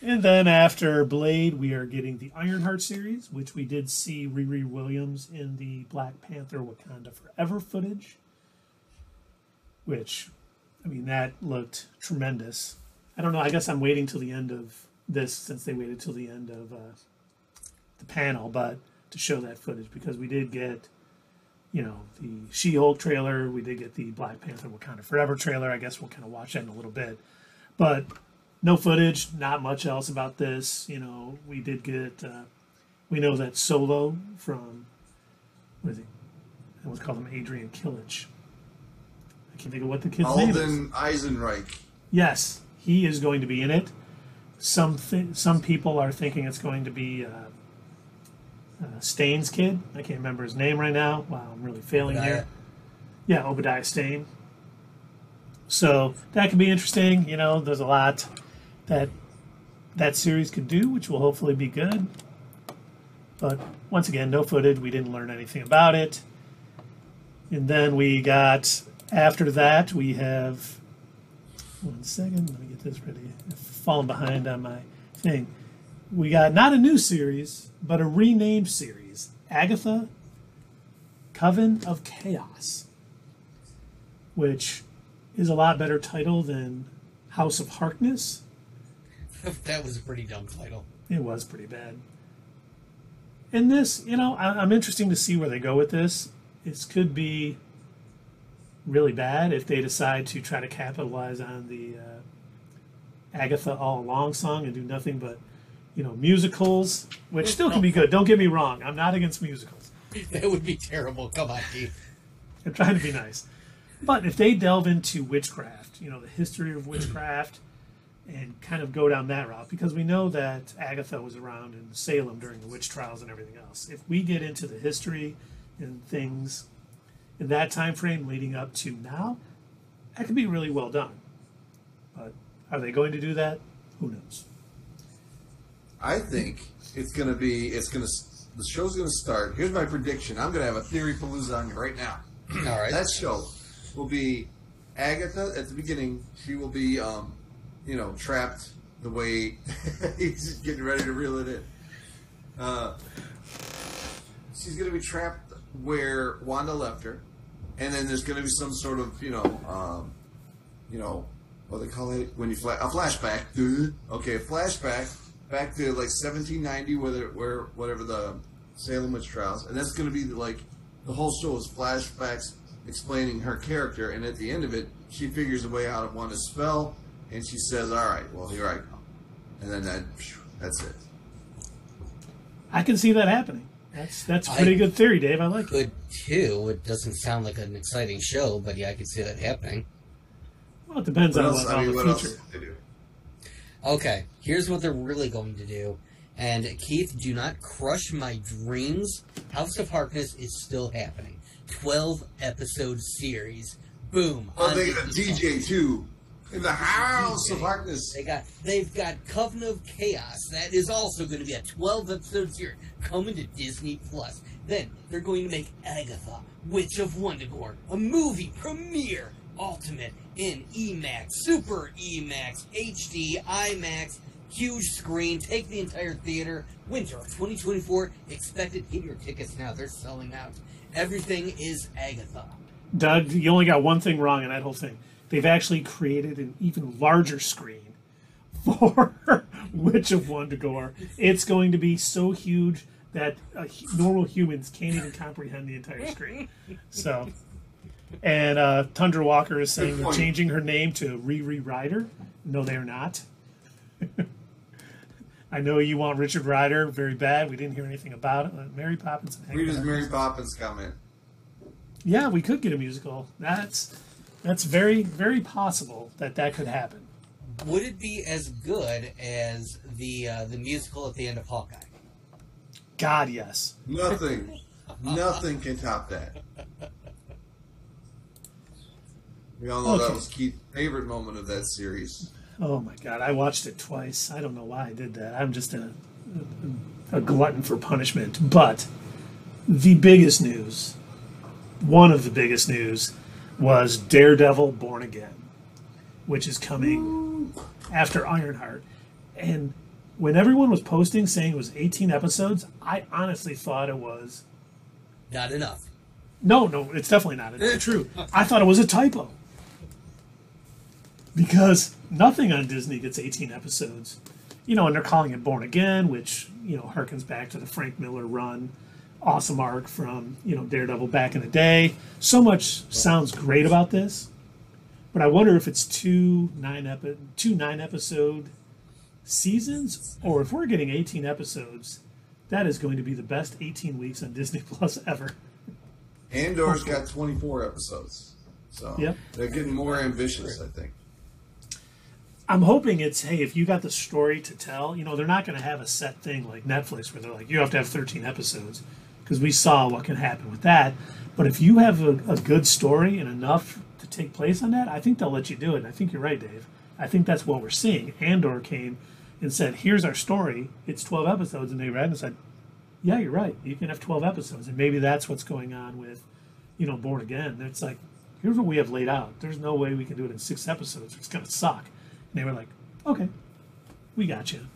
And then after Blade, we are getting the Ironheart series, which we did see Riri Williams in the Black Panther Wakanda Forever footage. Which, I mean, that looked tremendous. I don't know, I guess I'm waiting till the end of this, since they waited till the end of the panel, but to show that footage, because we did get, you know, the She-Hulk trailer, we did get the Black Panther Wakanda Forever trailer. I guess we'll kind of watch that in a little bit. But no footage, not much else about this. You know, we did get, we know that Solo from, what is he? and let's call him Adrian Killich. I can't think of what the kid's name is. Alden Eisenreich. Yes, he is going to be in it. Some people are thinking it's going to be Stain's kid. I can't remember his name right now. Wow, I'm really failing here. Yeah, Obadiah Stane. So that could be interesting. You know, there's a lot that series could do, which will hopefully be good. But once again, no footage. We didn't learn anything about it. And then we got, after that, we have, one second, let me get this ready. I've fallen behind on my thing. We got not a new series, but a renamed series. Agatha, Coven of Chaos, which is a lot better title than House of Harkness. That was a pretty dumb title. It was pretty bad. And this, you know, I'm interested to see where they go with this. This could be really bad if they decide to try to capitalize on the Agatha All Along song and do nothing but, you know, musicals, which still can be good. Don't get me wrong. I'm not against musicals. That would be terrible. Come on, Keith. I'm trying to be nice. But if they delve into witchcraft, you know, the history of witchcraft, and kind of go down that route, because we know that Agatha was around in Salem during the witch trials and everything else. If we get into the history and things in that time frame leading up to now, that could be really well done. But are they going to do that? Who knows? I think the show's going to start. Here's my prediction. I'm going to have a theory palooza on you right now. All right. That show will be Agatha at the beginning. She will be, trapped the way he's just getting ready to reel it in. She's going to be trapped where Wanda left her, and then there's going to be some sort of, what they call it when you a flashback. Okay, a flashback back to like 1790, where whatever the Salem witch trials, and that's going to be like the whole show is flashbacks explaining her character, and at the end of it, she figures a way out of Wanda's spell, and she says, "All right, well, here I come," and then that's it. I can see that happening. That's a pretty good theory, Dave. I like it. Good too. It doesn't sound like an exciting show, but yeah, I can see that happening. Well, it depends on what the future. They do? Okay, here's what they're really going to do. And Keith, do not crush my dreams. House of Harkness is still happening. 12-episode series. Boom. Oh, they got DJ too in the House of Harkness. They've got Coven of Chaos. That is also going to be a 12-episode series coming to Disney Plus. Then they're going to make Agatha, Witch of Wundagore, a movie premiere, ultimate in IMAX, Super IMAX, HD, IMAX, huge screen, take the entire theater, winter of 2024, expected. Get your tickets now, they're selling out. Everything is Agatha. Doug, you only got one thing wrong in that whole thing. They've actually created an even larger screen for Witch of Wundagore. It's going to be so huge that normal humans can't even comprehend the entire screen. So, and Tundra Walker is saying they're changing her name to Riri Ryder. No, they are not. I know you want Richard Ryder very bad. We didn't hear anything about it. Mary Poppins. Read his Mary Poppins comment. Yeah, we could get a musical. That's very, very possible that could happen. Would it be as good as the musical at the end of Hawkeye? God, yes. Nothing can top that. We all know that was Keith's favorite moment of that series. Oh my God, I watched it twice. I don't know why I did that. I'm just a glutton for punishment. But the biggest news, one of the biggest news, was Daredevil Born Again, which is coming after Ironheart. And when everyone was posting saying it was 18 episodes, I honestly thought it was... Not enough. No, it's definitely not. It's true. I thought it was a typo. Because nothing on Disney gets 18 episodes. You know, and they're calling it Born Again, which, you know, harkens back to the Frank Miller run. Awesome arc from, you know, Daredevil back in the day. So much sounds great about this. But I wonder if it's two 9-episode seasons, or if we're getting 18 episodes, that is going to be the best 18 weeks on Disney Plus ever. Andor's got 24 episodes. So Yep. they're getting more ambitious, I think. I'm hoping it's, hey, if you got the story to tell, they're not going to have a set thing like Netflix where they're like, you have to have 13 episodes, because we saw what can happen with that. But if you have a good story and enough to take place on that, I think they'll let you do it. And I think you're right, Dave. I think that's what we're seeing. Andor came and said, here's our story. It's 12 episodes. And they read and said, yeah, you're right. You can have 12 episodes. And maybe that's what's going on with, Born Again. It's like, here's what we have laid out. There's no way we can do it in 6 episodes. It's going to suck. And they were like, okay, we got you.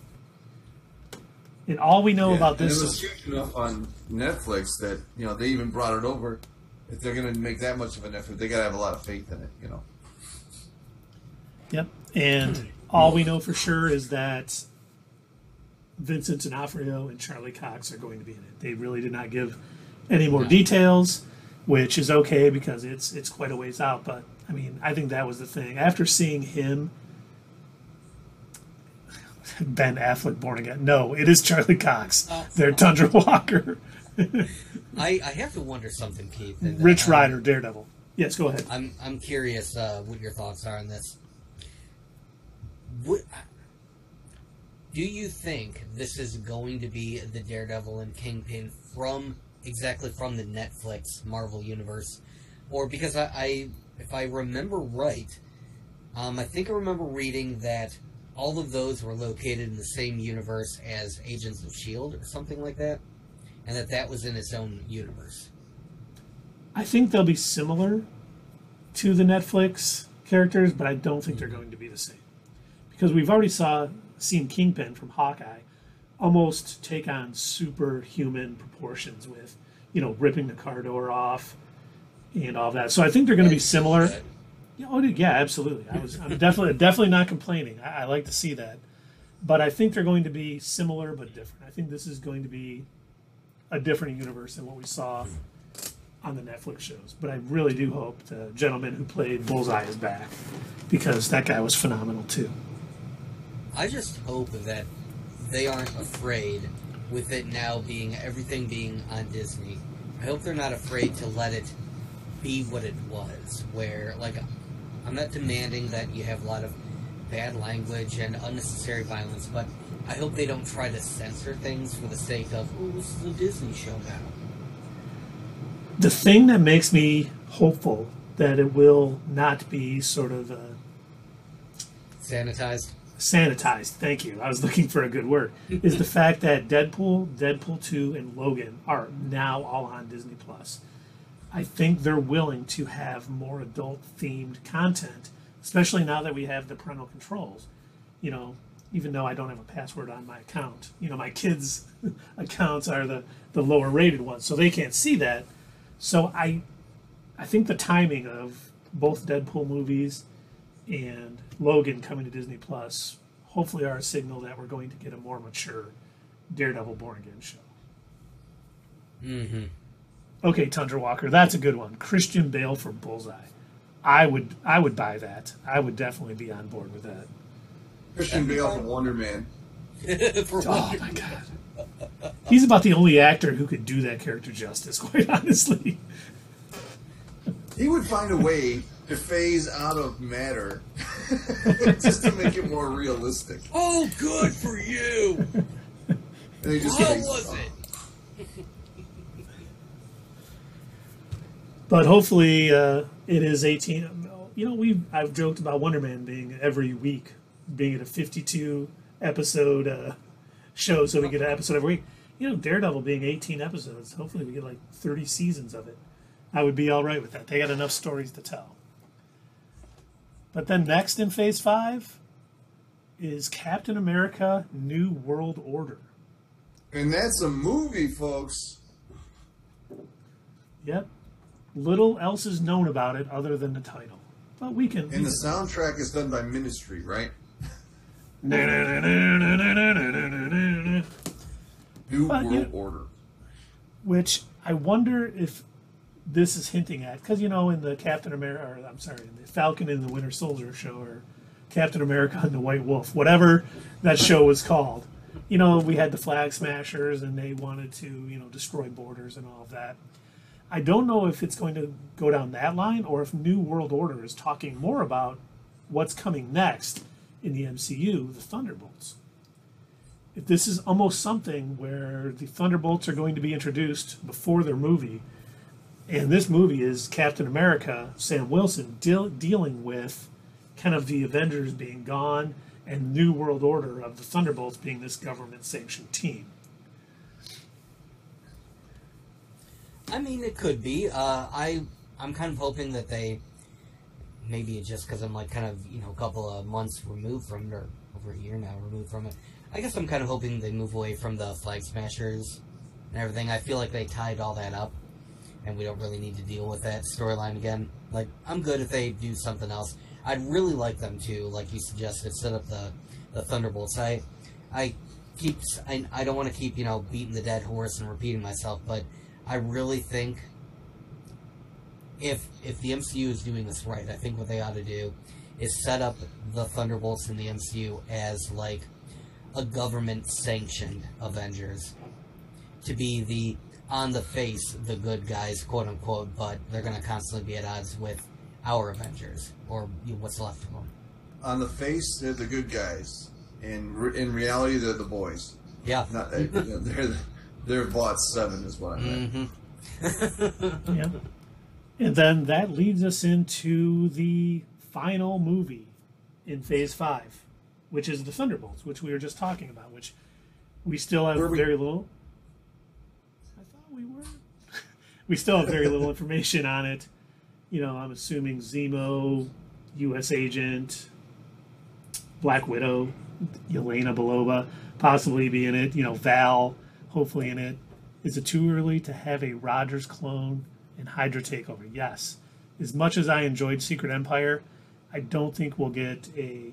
And all we know about this... And it was huge enough on Netflix that, they even brought it over. If they're going to make that much of an effort, they got to have a lot of faith in it, Yep. And all we know for sure is that Vincent D'Onofrio and Charlie Cox are going to be in it. They really did not give any more details, which is okay because it's quite a ways out. But, I think that was the thing. After seeing him... Ben Affleck Born Again. No, it is Charlie Cox. They're Tundra Walker. I have to wonder something, Keith. And, Rich Rider, Daredevil. Yes, go ahead. I'm curious what your thoughts are on this. Do you think this is going to be the Daredevil and Kingpin from the Netflix Marvel universe, or because if I remember right, I think I remember reading that all of those were located in the same universe as Agents of S.H.I.E.L.D. or something like that, and that was in its own universe. I think they'll be similar to the Netflix characters, but I don't think they're going to be the same. Because we've already seen Kingpin from Hawkeye almost take on superhuman proportions with, ripping the car door off and all that. So I think they're going to be similar. Yeah, absolutely. I'm definitely not complaining. I like to see that, but I think they're going to be similar but different. I think this is going to be a different universe than what we saw on the Netflix shows. But I really do hope the gentleman who played Bullseye is back, because that guy was phenomenal too. I just hope that they aren't afraid with it now everything being on Disney. I hope they're not afraid to let it be what it was, where I'm not demanding that you have a lot of bad language and unnecessary violence, but I hope they don't try to censor things for the sake of, this is a Disney show now. The thing that makes me hopeful that it will not be sort of sanitized, thank you, I was looking for a good word, is the fact that Deadpool 2, and Logan are now all on Disney+. I think they're willing to have more adult-themed content, especially now that we have the parental controls. Even though I don't have a password on my account. My kids' accounts are the lower-rated ones, so they can't see that. So I think the timing of both Deadpool movies and Logan coming to Disney Plus hopefully are a signal that we're going to get a more mature Daredevil Born Again show. Mm-hmm. Okay, Tundra Walker, that's a good one. Christian Bale for Bullseye. I would buy that. I would definitely be on board with that. Christian Bale for Wonder Man. Oh my God. He's about the only actor who could do that character justice, quite honestly. He would find a way to phase out of matter just to make it more realistic. Oh, good for you! And he just How was it? But hopefully it is 18. I've joked about Wonder Man being every week, being at a 52 episode show, so we get an episode every week. Daredevil being 18 episodes. Hopefully we get 30 seasons of it. I would be all right with that. They got enough stories to tell. But then next in Phase 5 is Captain America: New World Order. And that's a movie, folks. Yep. Little else is known about it other than the title. But we can... And the soundtrack is done by Ministry, right? New World Order. Which I wonder if this is hinting at, because in the in the Falcon and the Winter Soldier show, or Captain America and the White Wolf, whatever that show was called, we had the Flag Smashers and they wanted to destroy borders and all of that. I don't know if it's going to go down that line or if New World Order is talking more about what's coming next in the MCU, the Thunderbolts. If this is almost something where the Thunderbolts are going to be introduced before their movie, and this movie is Captain America, Sam Wilson, dealing with kind of the Avengers being gone and New World Order of the Thunderbolts being this government-sanctioned team. I mean, it could be. I'm kind of hoping that they, maybe it's just because I'm like kind of, a couple of months removed from it, or over a year now removed from it. I guess I'm kind of hoping they move away from the Flag Smashers and everything. I feel like they tied all that up, and we don't really need to deal with that storyline again. Like, I'm good if they do something else. I'd really like them to, like you suggested, set up the Thunderbolts. I don't want to keep, beating the dead horse and repeating myself, but I really think if the MCU is doing this right, I think what they ought to do is set up the Thunderbolts in the MCU as, like, a government-sanctioned Avengers. To be the, on the face, the good guys, quote-unquote, but they're going to constantly be at odds with our Avengers, or what's left of them. On the face, they're the good guys. In reality, they're the boys. Yeah. Not, they're bought 7 is what I meant. Mm-hmm. Yeah. And then that leads us into the final movie in Phase 5, which is the Thunderbolts, which we were just talking about, which we still have very little... I thought we were. We still have very little information on it. I'm assuming Zemo, U.S. Agent, Black Widow, Yelena Belova possibly be in it. Val hopefully in it. Is it too early to have a Rogers clone and Hydra takeover? Yes. As much as I enjoyed Secret Empire, I don't think we'll get a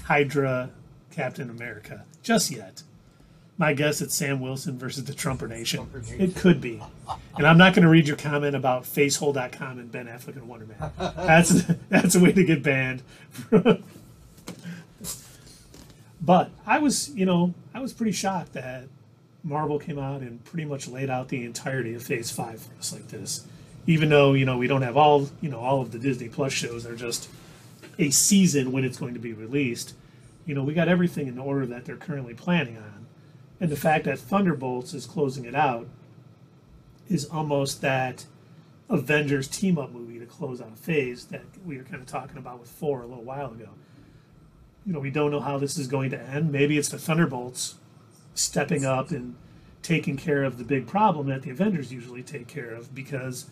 Hydra Captain America just yet. My guess it's Sam Wilson versus the Trumper Nation. It could be. And I'm not going to read your comment about facehole.com and Ben Affleck and Wonder Man. That's a way to get banned. But I was pretty shocked that Marvel came out and pretty much laid out the entirety of Phase 5 for us like this. Even though, we don't have all of the Disney Plus shows are just a season when it's going to be released. We got everything in order that they're currently planning on. And the fact that Thunderbolts is closing it out is almost that Avengers team-up movie to close out a phase that we were kind of talking about with 4 a little while ago. We don't know how this is going to end. Maybe it's the Thunderbolts stepping up and taking care of the big problem that the Avengers usually take care of, because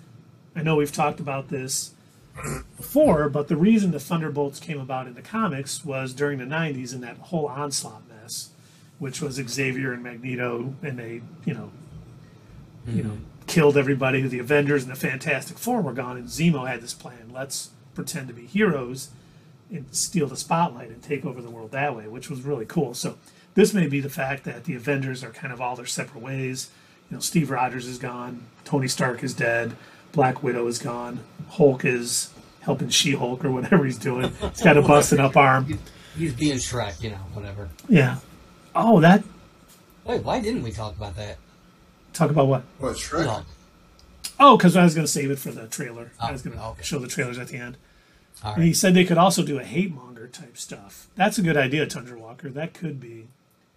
I know we've talked about this before, but the reason the Thunderbolts came about in the comics was during the 90s in that whole Onslaught mess, which was Xavier and Magneto, and they, killed everybody. The Avengers and the Fantastic Four were gone, and Zemo had this plan. Let's pretend to be heroes and steal the spotlight and take over the world that way, which was really cool. So this may be the fact that the Avengers are kind of all their separate ways. Steve Rogers is gone. Tony Stark is dead. Black Widow is gone. Hulk is helping She-Hulk or whatever he's doing. He's got a busted up arm. He's being Shrek, whatever. Yeah. Oh, that... Wait, why didn't we talk about that? Talk about what? What, Shrek? No. Oh, because I was going to save it for the trailer. Oh, I was going to okay. show the trailers at the end. All right. And he said they could also do a hate monger type stuff. That's a good idea, Tundra Walker. That could be.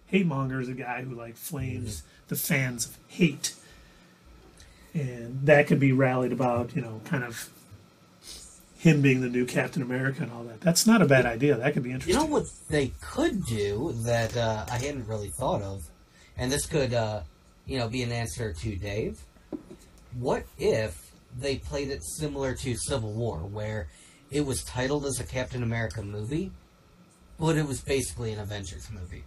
Hate monger is a guy who flames the fans of hate. And that could be rallied about, kind of him being the new Captain America and all that. That's not a bad idea. That could be interesting. You know what they could do that I hadn't really thought of, and this could, be an answer to Dave. What if they played it similar to Civil War, where it was titled as a Captain America movie, but it was basically an Avengers movie?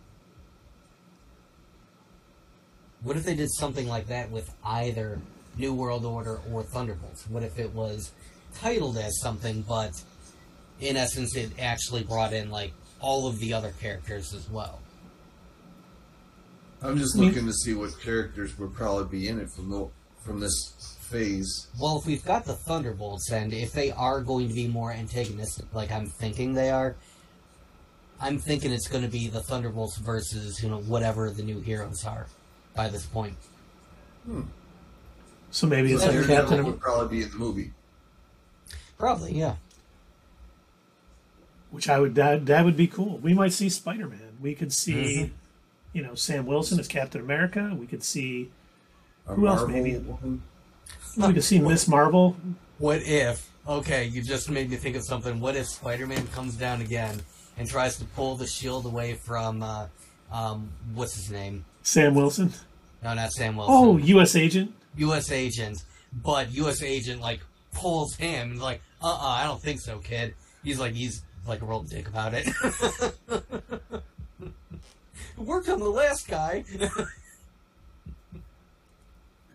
What if they did something like that with either New World Order or Thunderbolts? What if it was titled as something, but in essence it actually brought in all of the other characters as well? I'm just looking to see what characters would probably be in it from this phase. Well, if we've got the Thunderbolts, and if they are going to be more antagonistic, like I'm thinking they are, I'm thinking it's going to be the Thunderbolts versus whatever the new heroes are by this point. So maybe it's So like Daredevil Captain. would probably be in the movie. Probably, yeah. Which I would that would be cool. We might see Spider-Man. We could see, Sam Wilson as Captain America. We could see who else maybe. Woman. We could see Miss Marvel. What if? Okay, you just made me think of something. What if Spider-Man comes down again and tries to pull the shield away from what's his name? Sam Wilson. No, not Sam Wilson. Oh, U.S. Agent. U.S. Agent, but U.S. Agent like pulls him and like, I don't think so, kid. He's like a real dick about it. It worked on the last guy.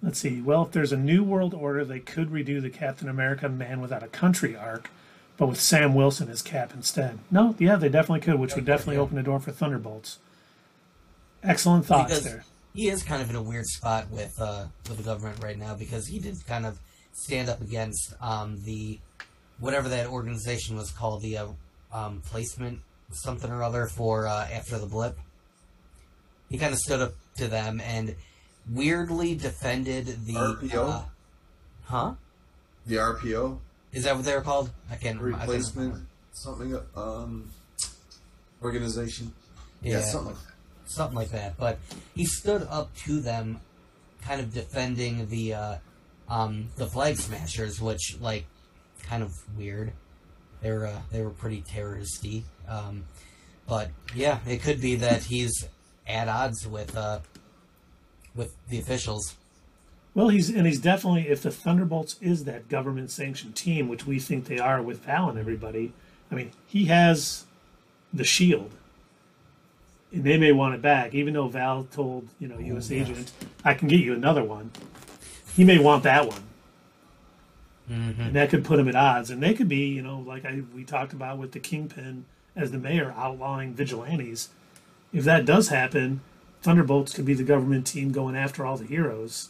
Let's see. Well, if there's a New World Order, they could redo the Captain America Man Without a Country arc, but with Sam Wilson as Cap instead. No, yeah, they definitely could, which would definitely open the door for Thunderbolts. Excellent thoughts there. He is kind of in a weird spot with the government right now because he did kind of stand up against the whatever that organization was called, the placement something or other for after the blip. He kind of stood up to them and weirdly defended the RPO. The RPO. Is that what they're called? I can't remember. Replacement something organization. Yeah, something like that. Something like that, but he stood up to them, kind of defending the Flag Smashers, which kind of weird. They were pretty terroristy, but yeah, it could be that he's at odds with the officials. Well, he's definitely, if the Thunderbolts is that government sanctioned team, which we think they are with Val and everybody. I mean, he has the shield. And they may want it back, even though Val told, U.S. Agent, I can get you another one. He may want that one. Mm-hmm. And that could put him at odds. And they could be, we talked about with the Kingpin as the mayor outlawing vigilantes. If that does happen, Thunderbolts could be the government team going after all the heroes.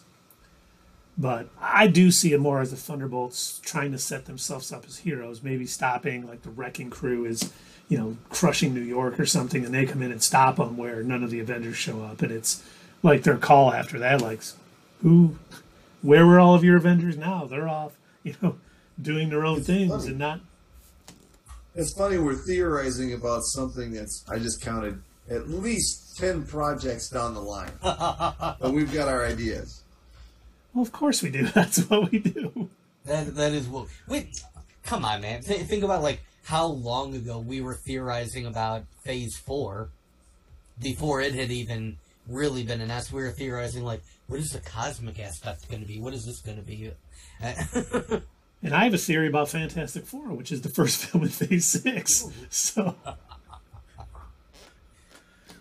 But I do see it more as the Thunderbolts trying to set themselves up as heroes, maybe stopping, like the Wrecking Crew is crushing New York or something, and they come in and stop them where none of the Avengers show up. And it's like their call after that, like, where were all of your Avengers now? They're off, doing their own things funny. And not. It's funny, we're theorizing about something I just counted at least 10 projects down the line. But we've got our ideas. Well, of course we do. That's what we do. That is what. Wait, come on, man. Think about, how long ago we were theorizing about Phase 4 before it had even really been announced. We were theorizing, what is the cosmic aspect going to be? What is this going to be? And I have a theory about Fantastic Four, which is the first film in Phase 6. So,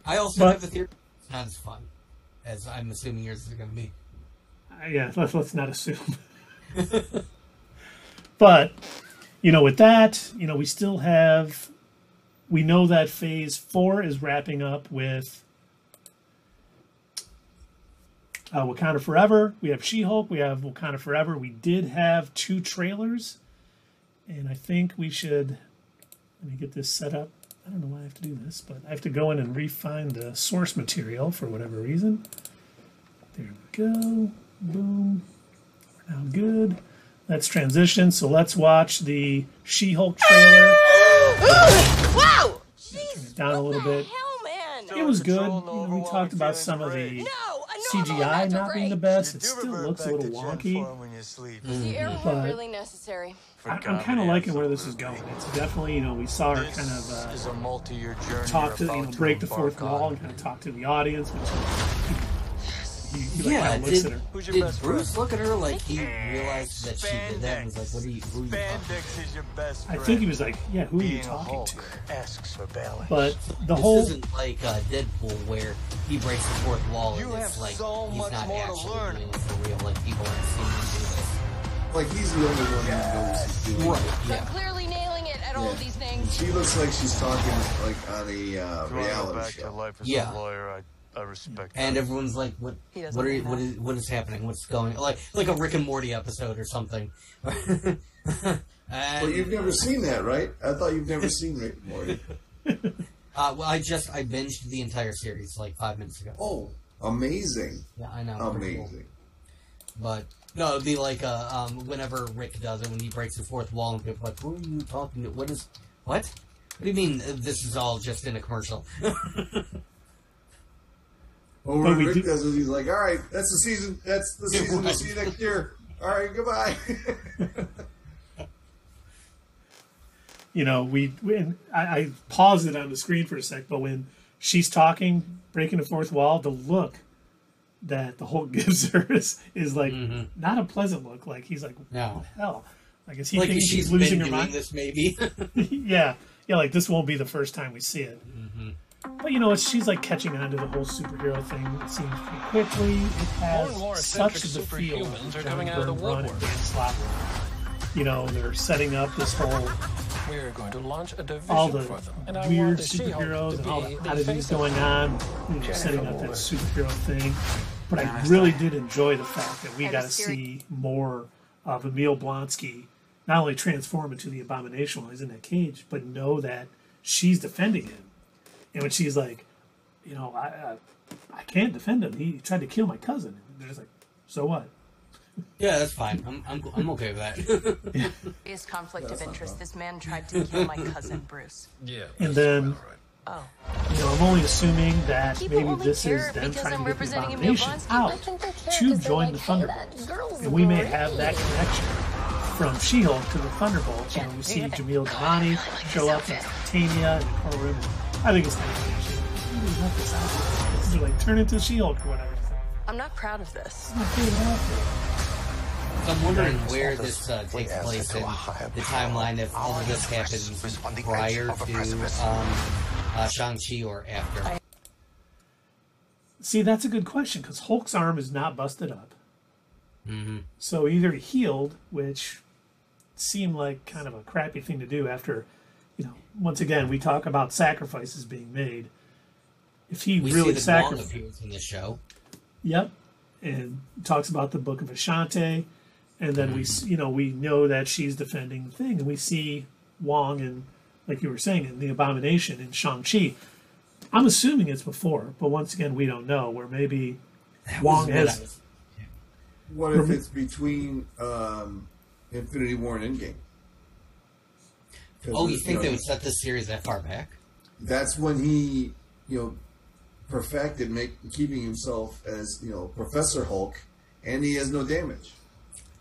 I also have a theory. It's not as fun as I'm assuming yours is going to be. Yeah, let's not assume. But... with that, we still have, we know that Phase 4 is wrapping up with Wakanda Forever. We have She-Hulk. We have Wakanda Forever. We did have 2 trailers. And I think we should, let me get this set up. I don't know why I have to do this, but I have to go in and refine the source material for whatever reason. There we go. Boom. We're now good. Let's transition. So let's watch the She-Hulk trailer. Wow! Turn it down a little bit. Hell, It was good. We talked about some of the CGI not being the best. It still looks a little wonky. Is the air horn really necessary? I'm kind of liking where this is going. It's definitely, we saw her kind of talk to, break the fourth wall and kind of talk to the audience. He kind of looks at her. Did Bruce look at her like he realized that she did that and was like, who are you talking to? I think he was like, yeah, who are you talking to? But the whole... This isn't like Deadpool where he breaks the fourth wall and it's like he's not actually doing it for real. Like, people aren't seeing him do this. Like, he's the only one who knows he's doing right. it. Yeah. Clearly nailing it at all of these things. She looks like she's talking on a reality show. Yeah. I respect and everyone's like, what is happening? What's going on? Like a Rick and Morty episode or something. Well, you've never seen that, right? I thought you've never seen Rick and Morty. Well, I binged the entire series 5 minutes ago. Oh, amazing. Yeah, I know. Amazing. Cool. But No, it'd be like whenever Rick does it, when he breaks the fourth wall, and people are like, who are you talking to? What? What do you mean this is all just in a commercial? Well, when Rick does it, he's like, all right, that's the season. That's the season. We'll see you next year. All right, goodbye. I paused it on the screen for a sec, but when she's talking, breaking the fourth wall, the look that the Hulk gives her is like not a pleasant look. Like he's like, no. what the hell? Like is he like thinking she's losing her doing mind? This maybe. yeah, like this won't be the first time we see it. But she's like catching on to the whole superhero thing. It seems pretty quickly. It has such the feel of are coming out of the woodwork. They're setting up this whole. We're going to launch a division all the for them. And I weird want the superheroes and all the She-Hulk oddities going on, setting up that superhero thing. But I really did enjoy the fact that we got to see more of Emil Blonsky not only transform into the Abomination while he's in that cage, but know that she's defending him. And when she's like, I can't defend him. He tried to kill my cousin. And they're just like, so what? Yeah, that's fine. I'm okay with that. Biggest conflict of interest. This man tried to kill my cousin Bruce. Yeah. And then, Oh. I'm only assuming that People maybe only this is care them because trying I'm to get the representing Emil Abomination Blonsky. out I think they care to 'cause they're join like, the hey, Thunderbolts. that girl's And we may great. have that connection from She-Hulk to the Thunderbolts. We see Jamil Devani show up in Titania in the courtroom. I think it's kind of interesting. This is like turn into She-Hulk or whatever. I'm not proud of this. So I'm wondering where this takes place in the timeline, if all of this happens prior to Shang-Chi or after. See, that's a good question, because Hulk's arm is not busted up. So either he healed, which seemed like kind of a crappy thing to do after, once again, we talk about sacrifices being made. If he really sacrificed... appears in the show. Yep. And talks about the Book of Ashante. And then we know that she's defending the thing, and we see Wong and, like you were saying, in the Abomination in Shang-Chi. I'm assuming it's before, but once again, we don't know. Where maybe Wong has. What if it's between Infinity War and Endgame? Oh, you think they would set this series that far back? That's when he, perfected keeping himself as Professor Hulk, and he has no damage.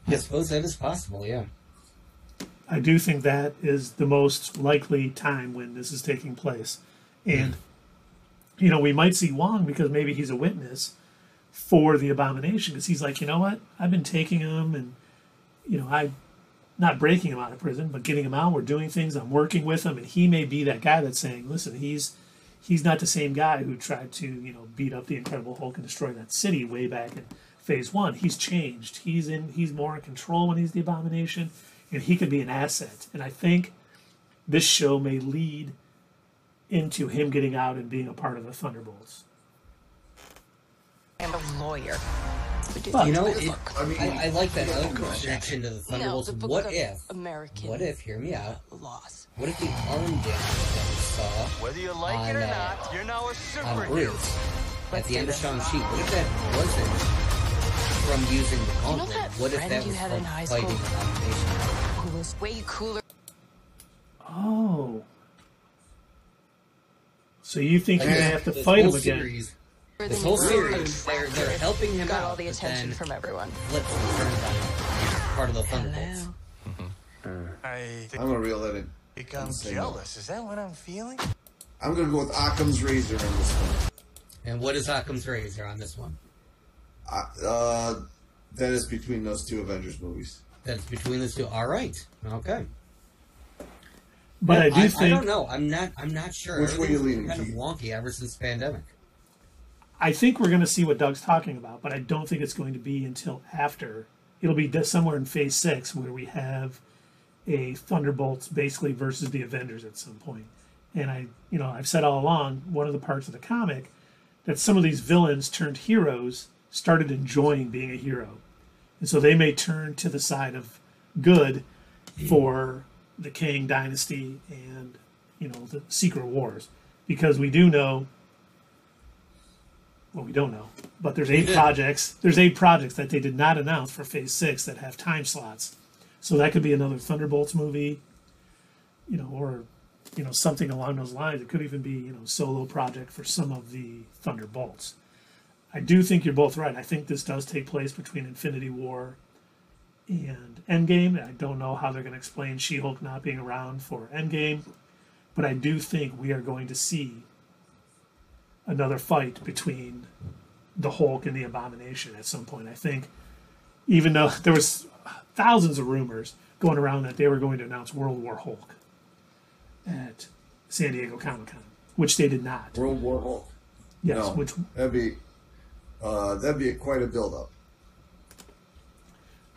I suppose that is possible, yeah. I do think that is the most likely time when this is taking place. And, we might see Wong because maybe he's a witness for the Abomination. Because he's like, you know what? I've been taking him and, I'm not breaking him out of prison, but getting him out. We're doing things. I'm working with him. And he may be that guy that's saying, listen, he's not the same guy who tried to, beat up the Incredible Hulk and destroy that city way back in Phase 1. He's changed. He's more in control when he's the Abomination, and he could be an asset. And I think this show may lead into him getting out and being a part of the Thunderbolts. I'm a lawyer. But, I like that other connection to the Thunderbolts. The What Book of if? American What if? Hear me out. Loss. What if the arm damage that we saw Whether you like it or not, you're now a on superhero. Bruce at the end of Shang-Chi? What if that wasn't from using the gauntlet? that What if friend that you was had from in high fighting school? the Abomination? Who was way cooler. Oh. So you think you're going to have to This fight whole him again? series- This whole series, they're helping him Got out, all the but attention then from everyone. flips and turns on him. Part of the Thunderbolts. I I'm gonna reel that in. become jealous. Is that what I'm feeling? I'm gonna go with Occam's razor on this one. And what is Occam's razor on this one? That is between those two Avengers movies. That's between the two. All right. Okay. But I do I think don't know. I'm not sure. Which way you Everything's leaning, kind of Keith? wonky ever since pandemic. I think we're going to see what Doug's talking about, but I don't think it's going to be until after. It'll be somewhere in Phase 6 where we have a Thunderbolts basically versus the Avengers at some point. And I've said all along, one of the parts of the comic that some of these villains turned heroes started enjoying being a hero. And so they may turn to the side of good for the Kang Dynasty and, the Secret Wars. Because we do know Well, we don't know. But there's 8 projects. There's 8 projects that they did not announce for Phase 6 that have time slots. So that could be another Thunderbolts movie, or something along those lines. It could even be solo project for some of the Thunderbolts. I do think you're both right. I think this does take place between Infinity War and Endgame. I don't know how they're going to explain She-Hulk not being around for Endgame, but I do think we are going to see another fight between the Hulk and the Abomination at some point. I think, even though there was thousands of rumors going around that they were going to announce World War Hulk at San Diego Comic-Con, which they did not. World War Hulk. Yes, no, which that'd be quite a build-up.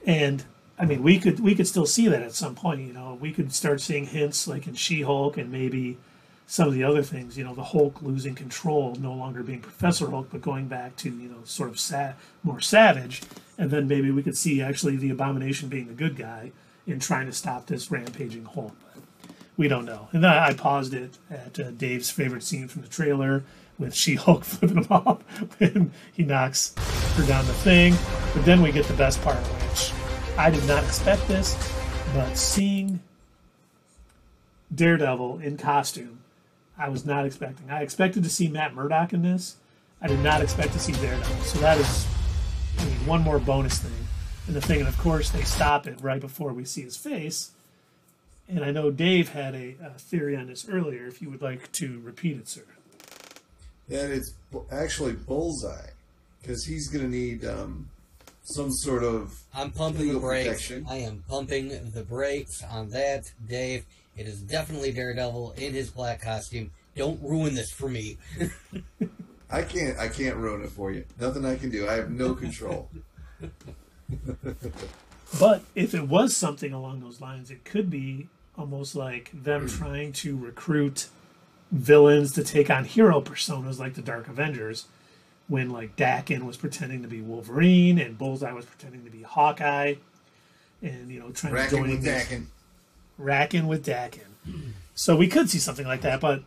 And I mean, we could still see that at some point. We could start seeing hints like in She-Hulk and maybe some of the other things. The Hulk losing control, no longer being Professor Hulk, but going back to sort of more savage. And then maybe we could see actually the Abomination being the good guy in trying to stop this rampaging Hulk. But we don't know. And then I paused it at Dave's favorite scene from the trailer with She-Hulk flipping him off when he knocks her down the thing. But then we get the best part, which I did not expect this, but seeing Daredevil in costume, I was not expecting. I expected to see Matt Murdock in this. I did not expect to see Daredevil. So that is one more bonus thing. And the thing, and of course, they stop it right before we see his face. And I know Dave had a theory on this earlier, if you would like to repeat it, sir. And it's actually Bullseye, because he's going to need some sort of I'm pumping the brakes. protection. I am pumping the brakes on that, Dave. It is definitely Daredevil in his black costume. Don't ruin this for me. I can't ruin it for you. Nothing I can do. I have no control. But if it was something along those lines, it could be almost like them trying to recruit villains to take on hero personas like the Dark Avengers, when like Daken was pretending to be Wolverine and Bullseye was pretending to be Hawkeye, and trying to join with Daken. Racking with Daken. So we could see something like that, but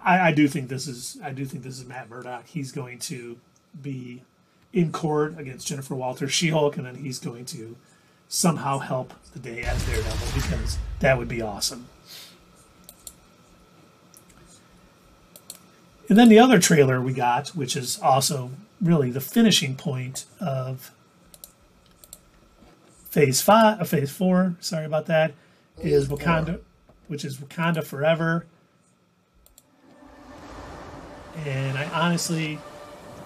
I do think this is Matt Murdock. He's going to be in court against Jennifer Walters, She-Hulk, and then he's going to somehow help the day as Daredevil, because that would be awesome. And then the other trailer we got, which is also really the finishing point of Phase 4. Sorry about that. Is Wakanda, which is Wakanda Forever. And I honestly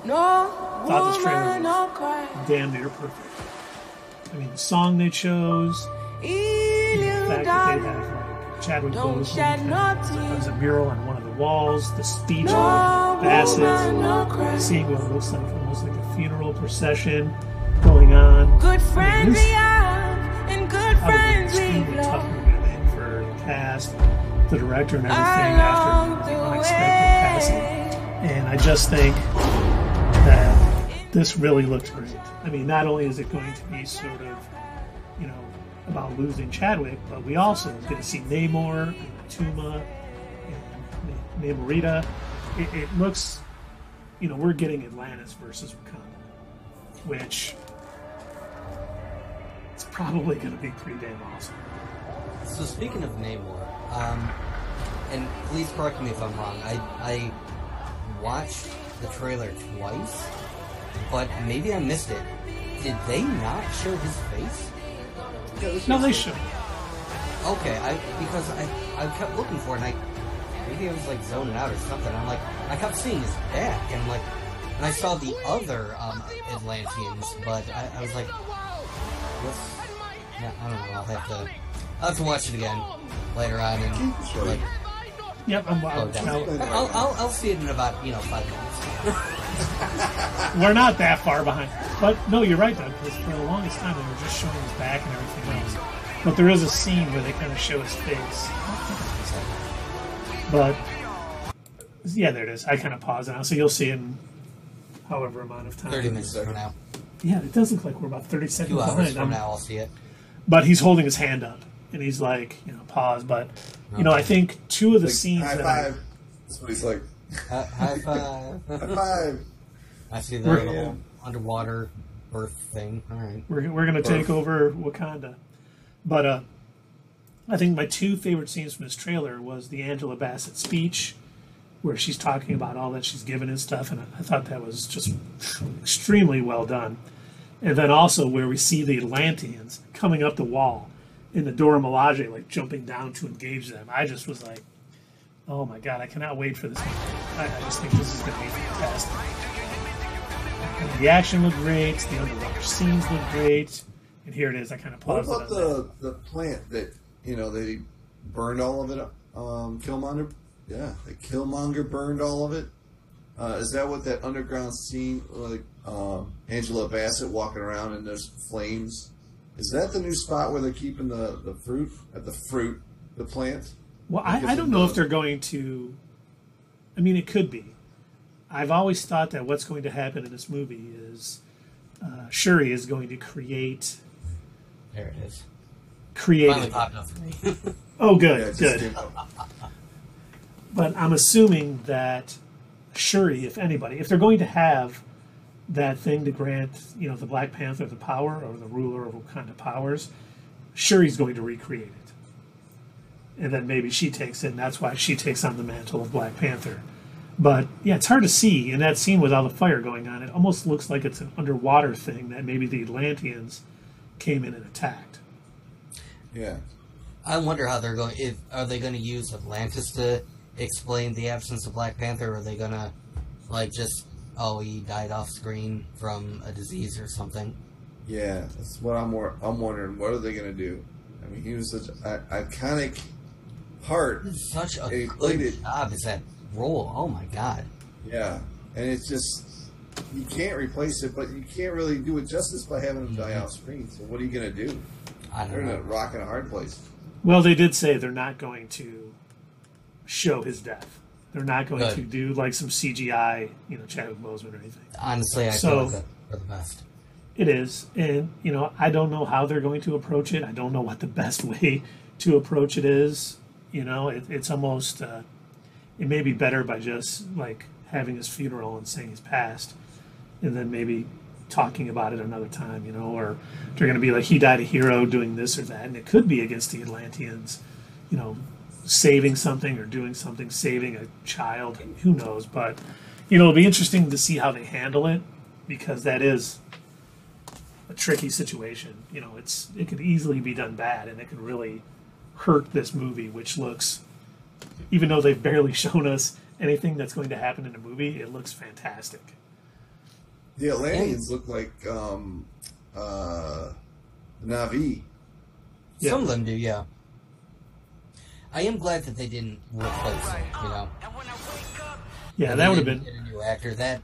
thought this trailer was damn near perfect. I mean, the song they chose, the fact that they have like Chadwick Boseman as a mural on one of the walls, the speech of Bassett, seeing what looks like almost like a funeral procession going on. Good friends we have, and good friends we love. For the cast, the director, and everything after the unexpected passing. And I just think that this really looks great. I mean, not only is it going to be sort of, about losing Chadwick, but we also get to see Namor and Tuma and Namorita. It looks, we're getting Atlantis versus Wakanda, which it's probably going to be pretty damn awesome. So speaking of Namor, and please correct me if I'm wrong, I watched the trailer twice, but maybe I missed it. Did they not show his face? No, they should. Okay, because I kept looking for it, and maybe I was like zoning out or something. I'm like, I kept seeing his back, and I'm like, and I saw the other Atlanteans, but I was like, yeah, I don't know. I'll have to watch it again later on, and like. Yep, I'll see it in about 5 minutes. We're not that far behind, but no, you're right though, because for the longest time they were just showing his back and everything else. But there is a scene where they kind of show his face. But yeah, there it is. I kind of paused it now, so you'll see it in however amount of time. 30 minutes from now. Yeah, it does look like we're about 30 seconds 2 hours behind. from now, I'll see it. But he's holding his hand up, and he's like, pause. But I think two of the scenes high that five. That's what he's like. High five. High five. I see the whole underwater birth thing. All right. We're going to take over Wakanda. But I think my two favorite scenes from this trailer was the Angela Bassett speech, where she's talking about all that she's given and stuff, and I thought that was just extremely well done. And then also where we see the Atlanteans coming up the wall in the Dora Milaje, like jumping down to engage them. I just was like, oh my god, I cannot wait for this movie. I just think this is going to be fantastic. And the action looked great, the underwater scenes looked great, and here it is. I kind of What paused about the plant that, they burned all of it up? Killmonger? Yeah, the Killmonger burned all of it. Is that what that underground scene, like Angela Bassett walking around and there's flames? Is that the new spot where they're keeping the fruit at the plant? Well, I don't know if they're going to. I mean, it could be. I've always thought that what's going to happen in this movie is Shuri is going to create. There it is. Finally popped up for me. Oh, good, good. But I'm assuming that Shuri, if anybody, if they're going to have that thing to grant, the Black Panther the power or the ruler of Wakanda powers, Shuri's going to recreate it. And then maybe she takes it, and that's why she takes on the mantle of Black Panther. But, yeah, it's hard to see. In that scene with all the fire going on, it almost looks like it's an underwater thing that maybe the Atlanteans came in and attacked. Yeah. I wonder how they're going. Are they going to use Atlantis to explain the absence of Black Panther, or are they going to, he died off screen from a disease or something? Yeah, that's what I'm wondering. What are they going to do? I mean, he was such an iconic part. Such a good job as that role. Oh my god. Yeah, and it's just you can't replace it, but you can't really do it justice by having him die off screen. So what are you going to do? They're in a rock and a hard place. Well, they did say they're not going to show his death. They're not going to do some CGI, Chadwick Boseman or anything. Honestly, I feel like that's for the best. It is, and I don't know how they're going to approach it. I don't know what the best way to approach it is. It's almost it may be better by just having his funeral and saying he's passed, and then maybe talking about it another time, or they're going to be like, he died a hero doing this or that, and it could be against the Atlanteans, saving something or doing something, saving a child, who knows, but, it'll be interesting to see how they handle it, because that is a tricky situation. It could easily be done bad, and it could really hurt this movie, which looks, even though they've barely shown us anything that's going to happen in the movie, it looks fantastic. The Atlanteans look like Na'vi. Yeah. Some of them do, yeah. I am glad that they didn't replace him, Yeah, that would have been... Get a new actor. That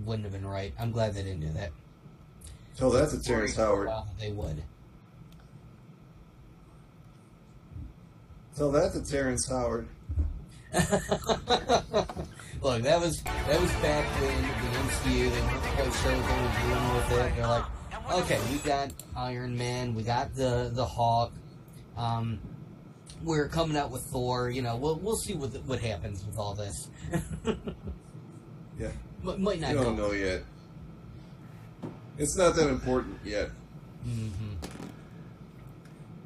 wouldn't have been right. I'm glad they didn't do that. So that's a Terrence Howard. They would. So that's a Terrence Howard. Look, that was back when the MCU, they weren't quite sure what they were doing with it. They're like, okay, we got Iron Man, we got the Hawk, we're coming out with Thor. We'll see what happens with all this. Yeah, might not. You don't know yet. It's not that important yet. Mm-hmm.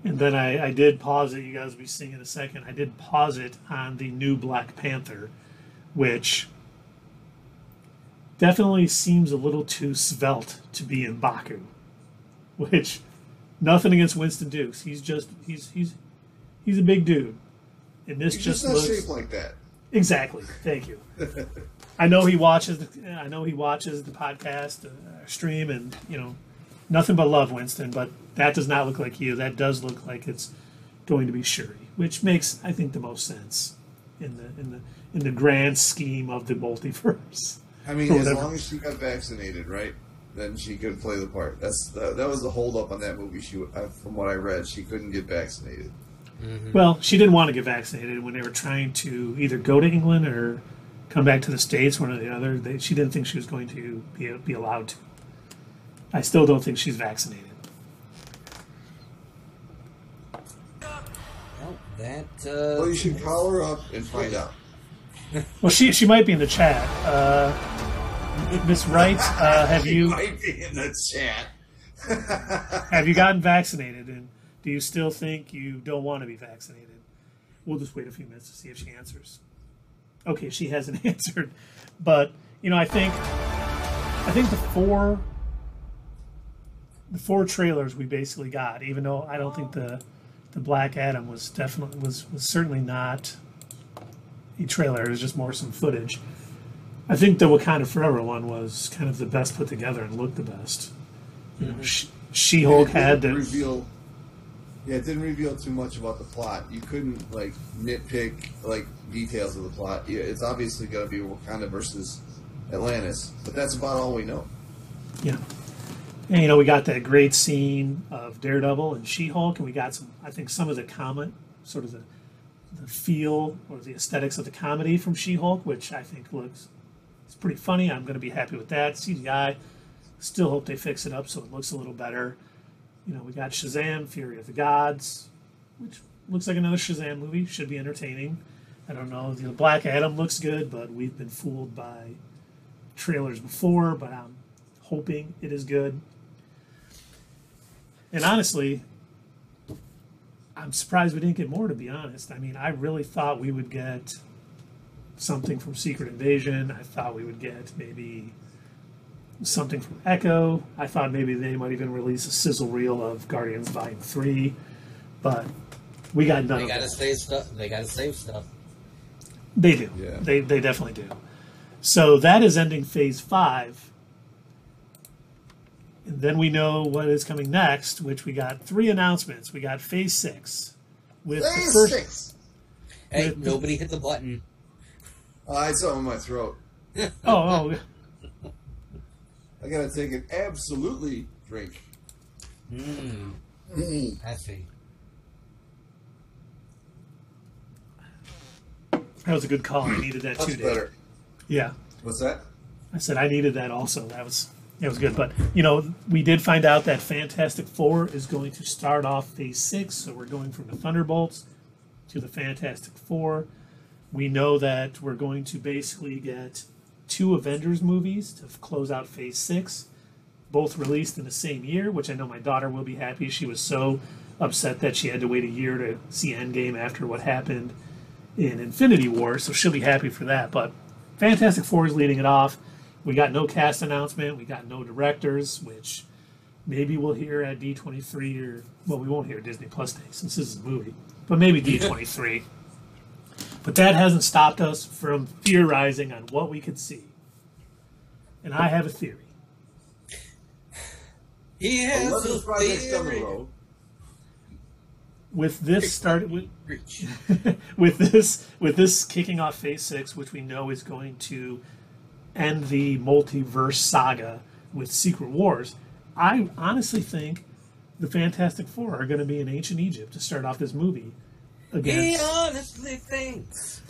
And then I did pause it. You guys will be seeing in a second. I did pause it on the new Black Panther, which definitely seems a little too svelte to be in Baku. Which, nothing against Winston Dukes. He's a big dude, and this He's just not looks shaped like that. Exactly. Thank you. I know he watches the podcast stream, and nothing but love, Winston. But that does not look like you. That does look like it's going to be Shuri, which makes, I think, the most sense in the grand scheme of the multiverse. I mean, as long as she got vaccinated, right? Then she could play the part. That was the hold up on that movie. From what I read, she couldn't get vaccinated. Mm-hmm. Well, she didn't want to get vaccinated when they were trying to either go to England or come back to the States, one or the other. She didn't think she was going to be allowed to. I still don't think she's vaccinated. Well, you should call her up and find out. Well, she might be in the chat. Miss Wright, have He you might be in the chat. have you gotten vaccinated, and do you still think you don't want to be vaccinated? We'll just wait a few minutes to see if she answers. Okay, she hasn't answered, but I think the four trailers we basically got, even though I don't think the Black Adam was certainly not a trailer. It was just more some footage. I think the Wakanda Forever one was kind of the best put together and looked the best. She-Hulk had to reveal. Yeah, it didn't reveal too much about the plot. You couldn't nitpick details of the plot. Yeah, it's obviously going to be Wakanda versus Atlantis, but that's about all we know. Yeah, and we got that great scene of Daredevil and She-Hulk, and we got some of the comment, sort of the feel or the aesthetics of the comedy from She-Hulk, which I think it's pretty funny. I'm going to be happy with that. CGI, still hope they fix it up so it looks a little better. We got Shazam, Fury of the Gods, which looks like another Shazam movie. Should be entertaining. I don't know. The Black Adam looks good, but we've been fooled by trailers before, but I'm hoping it is good. And honestly, I'm surprised we didn't get more, to be honest. I mean, I really thought we would get something from Secret Invasion. I thought we would get maybe something from Echo. I thought maybe they might even release a sizzle reel of Guardians Volume 3, but we got none of that. They gotta save stuff. They do. Yeah. They definitely do. So that is ending Phase 5. And then we know what is coming next, which we got 3 announcements. We got Phase 6. With Phase the first, 6! Hey, nobody hit the button. I had something in my throat. Oh. I gotta take an absolutely drink. I see. That was a good call. I needed that too, Much Dave. better. Yeah. What's that? I said I needed that also. That was good. But, we did find out that Fantastic Four is going to start off Phase 6. So we're going from the Thunderbolts to the Fantastic Four. We know that we're going to basically get 2 Avengers movies to close out Phase 6, both released in the same year, which I know my daughter will be happy. She was so upset that she had to wait a year to see Endgame after what happened in Infinity War, so she'll be happy for that. But Fantastic Four is leading it off. We got no cast announcement. We got no directors, which maybe we'll hear at D23 or, well, we won't hear Disney Plus Day since this is a movie, but maybe D23. But that hasn't stopped us from theorizing on what we could see. And I have a theory. He has 11 projects down the theory. road. With this kicking off Phase 6, which we know is going to end the multiverse saga with Secret Wars, I honestly think the Fantastic Four are going to be in ancient Egypt to start off this movie. He honestly thinks.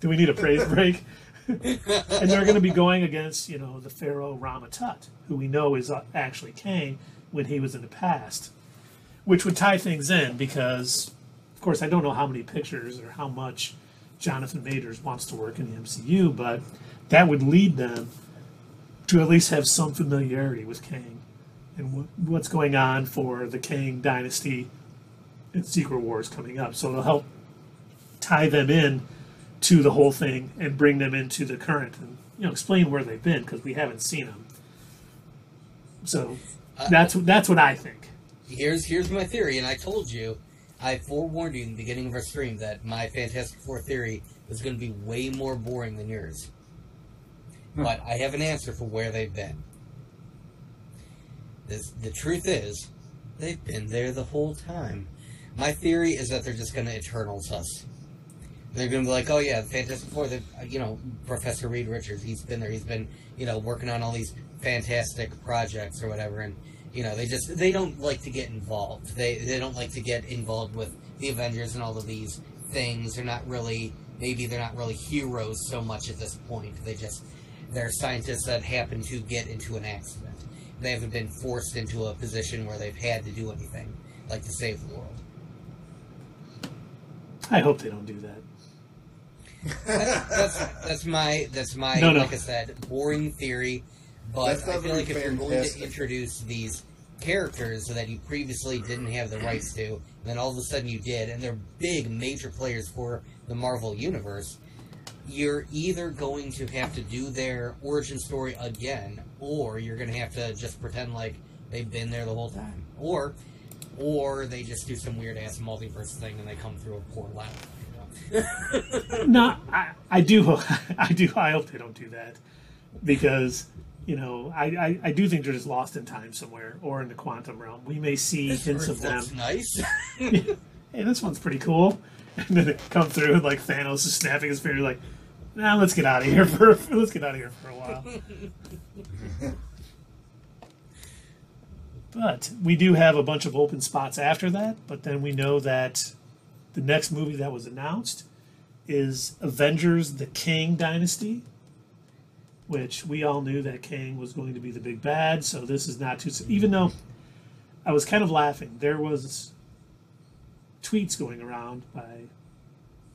Do we need a praise break? And they're going to be going against, the Pharaoh Rama-Tut, who we know is actually Kang when he was in the past, which would tie things in because, of course, I don't know how many pictures or how much Jonathan Majors wants to work in the MCU, but that would lead them to at least have some familiarity with Kang and what's going on for the Kang dynasty and Secret Wars coming up. So it'll help tie them in to the whole thing and bring them into the current and explain where they've been because we haven't seen them. So that's what I think. Here's my theory, and I told you, I forewarned you in the beginning of our stream that my Fantastic Four theory was going to be way more boring than yours. But I have an answer for where they've been. The truth is, they've been there the whole time. My theory is that they're just going to Eternals us. They're going to be like, oh yeah, the Fantastic Four, Professor Reed Richards, he's been there, he's been, working on all these fantastic projects or whatever, and, they don't like to get involved. They don't like to get involved with the Avengers and all of these things. They're not really heroes so much at this point. They're scientists that happen to get into an accident. They haven't been forced into a position where they've had to do anything, like to save the world. I hope they don't do that. That's my No. like I said, boring theory. But That's I not feel like if very you're going fantastic. to introduce these characters that you previously didn't have the rights to, and then all of a sudden you did, and they're big, major players for the Marvel Universe, you're either going to have to do their origin story again, or you're going to have to just pretend like they've been there the whole time. Or they just do some weird-ass multiverse thing and they come through a portal out. No, I do hope they don't do that, because I do think they're just lost in time somewhere or in the quantum realm. We may see hints of them. Nice. Hey, this one's pretty cool. And then they come through and like Thanos is snapping his finger, like, nah, let's get out of here for a while. But we do have a bunch of open spots after that. But then we know that the next movie that was announced is Avengers: The Kang Dynasty, which we all knew that Kang was going to be the big bad. So this is not too. Even though I was kind of laughing, there was tweets going around by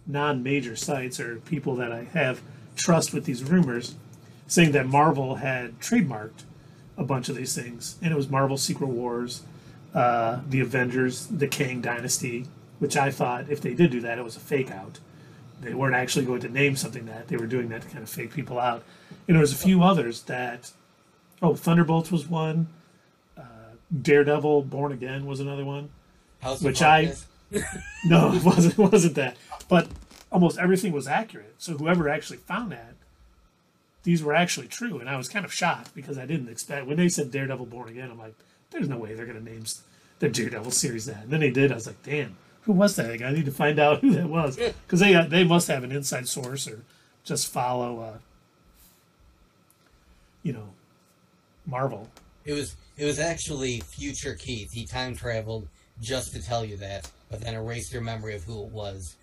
non-major sites or people that I have trust with these rumors, saying that Marvel had trademarked a bunch of these things, and it was Marvel Secret Wars, the Avengers, the Kang Dynasty, which I thought if they did do that, it was a fake out. They weren't actually going to name something that. They were doing that to kind of fake people out. And there was a few others that, Thunderbolts was one, Daredevil Born Again was another one, which no, it wasn't that. But almost everything was accurate. So whoever actually found that, these were actually true. And I was kind of shocked because I didn't expect, when they said Daredevil Born Again, I'm like, there's no way they're going to name the Daredevil series that. And then they did. I was like, damn, who was that? Like, I need to find out who that was. Because they must have an inside source or just follow, Marvel. It was actually future Keith. He time traveled just to tell you that, but then erased your memory of who it was.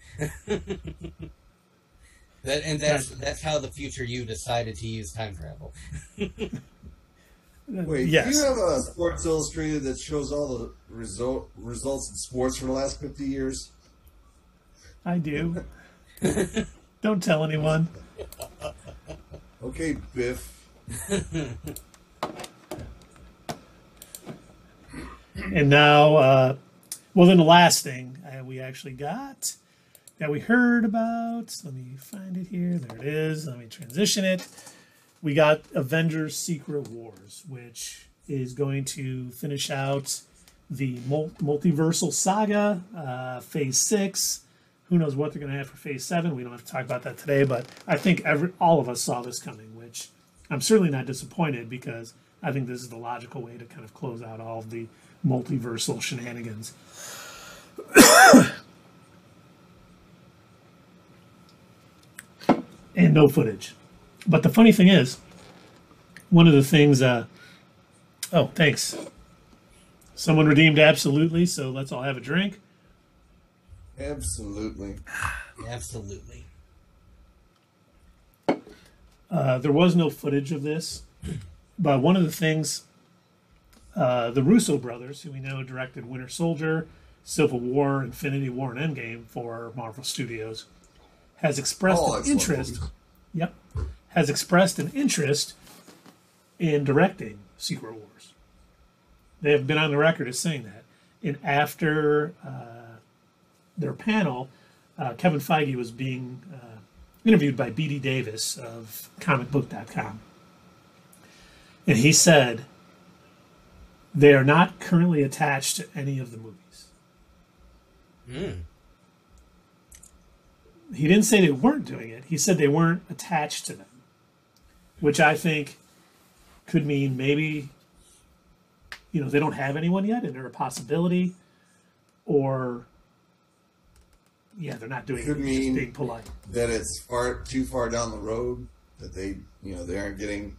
That's how the future you decided to use time travel. Wait, yes. Do you have a Sports Illustrated that shows all the results in sports for the last 50 years? I do. Don't tell anyone. Okay, Biff. And now, then the last thing we actually got that we heard about, let me find it here. There it is. Let me transition it. We got Avengers Secret Wars, which is going to finish out the multiversal saga, Phase 6. Who knows what they're going to have for Phase 7. We don't have to talk about that today, but I think all of us saw this coming, which I'm certainly not disappointed because I think this is the logical way to kind of close out all of the multiversal shenanigans. And no footage. But the funny thing is, one of the things, thanks. Someone redeemed absolutely, so let's all have a drink. Absolutely. Absolutely. There was no footage of this, but one of the things, the Russo brothers, who we know directed Winter Soldier, Civil War, Infinity War, and Endgame for Marvel Studios, has expressed an interest. Yep, has expressed an interest in directing Secret Wars. They have been on the record as saying that. And after their panel, Kevin Feige was being interviewed by B.D. Davis of comicbook.com. And he said they are not currently attached to any of the movies. He didn't say they weren't doing it. He said they weren't attached to them, which I think could mean maybe, they don't have anyone yet and they're a possibility, or, they're not doing Could it. mean Just being polite. that it's too far down the road, that they aren't getting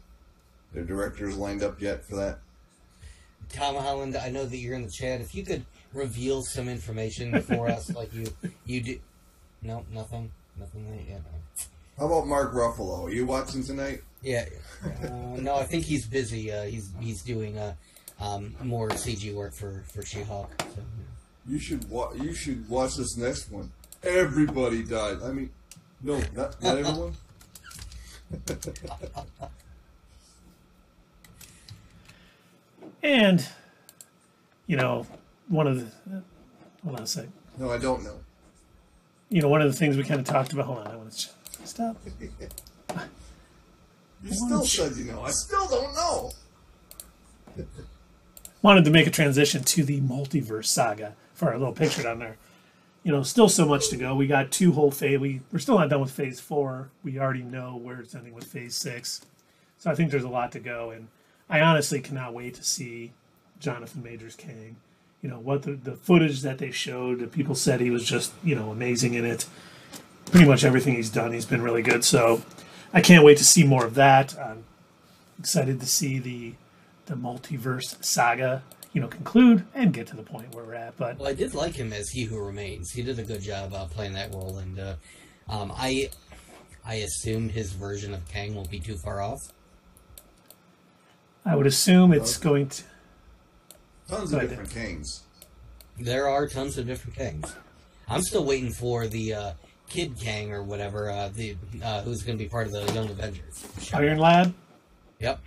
their directors lined up yet for that. Tom Holland, I know that you're in the chat. If you could reveal some information for us, like you do. No, nothing yet. How about Mark Ruffalo? Are you watching tonight? Yeah. No, I think he's busy. He's doing more CG work for She-Hulk. So, You should watch this next one. Everybody died. I mean, No, not everyone. And, you know, hold on a sec. No, I don't know. You know, one of the things we kind of talked about, hold on, I want to stop. You still said you know. I still don't know. Wanted to make a transition to the multiverse saga for our little picture down there. You know, still so much to go. We got 2 whole phase. We're still not done with phase 4. We already know where it's ending with phase 6. So I think there's a lot to go. And I honestly cannot wait to see Jonathan Majors Kang. You know, what the footage that they showed, people said he was just, you know, amazing in it. Pretty much everything he's done, he's been really good. So I can't wait to see more of that. I'm excited to see the multiverse saga, you know, conclude and get to the point where we're at. But well, I did like him as He Who Remains. He did a good job playing that role, and I assumed his version of Kang won't be too far off. I would assume it's going to... Tons of different Kangs. There are tons of different Kangs. I'm still waiting for the Kid Kang or whatever, who's going to be part of the Young Avengers. Iron Lad? Yep.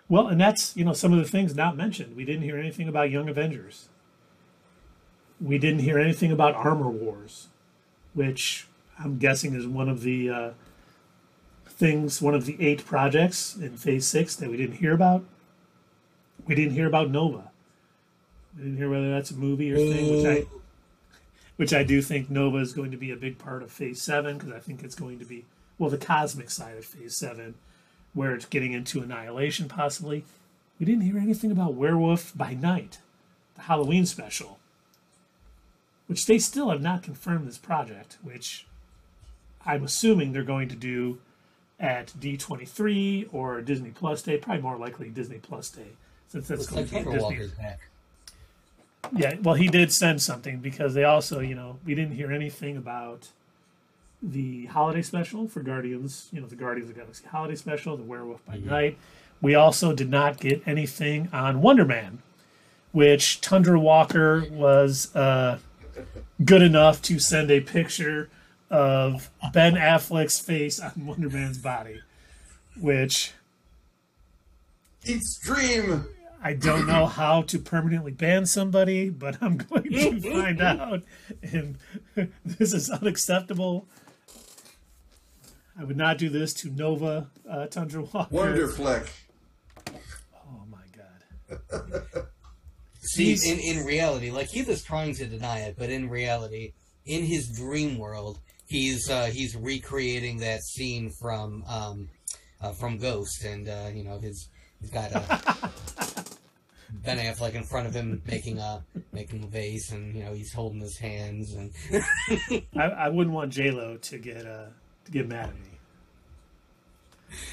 Well, and that's, you know, some of the things not mentioned. We didn't hear anything about Young Avengers. We didn't hear anything about Armor Wars, which I'm guessing is one of the one of the 8 projects in Phase 6 that we didn't hear about. We didn't hear about Nova. We didn't hear whether that's a movie or thing, which I do think Nova is going to be a big part of Phase 7, because I think it's going to be, well, the cosmic side of Phase 7, where it's getting into Annihilation, possibly. We didn't hear anything about Werewolf by Night, the Halloween special, which they still have not confirmed this project, which I'm assuming they're going to do at D23 or Disney Plus Day, probably more likely Disney Plus Day, since that's going to be Disney. Yeah, well, he did send something, because they also, you know, we didn't hear anything about the holiday special for Guardians, you know, the Guardians of the Galaxy holiday special, the Werewolf by Night. We also did not get anything on Wonder Man, which Tundra Walker was good enough to send a picture of Ben Affleck's face on Wonder Man's body, which... It's Dream! I don't know how to permanently ban somebody, but I'm going to find out. And this is unacceptable. I would not do this to Nova Tundra Walker. Wonderfleck. Oh my God. See, in reality, like, he was trying to deny it, but in reality, in his dream world, he's recreating that scene from Ghost, and you know, he's got Ben Affleck in front of him making a vase, and you know, he's holding his hands, and I wouldn't want J-Lo to get mad at me.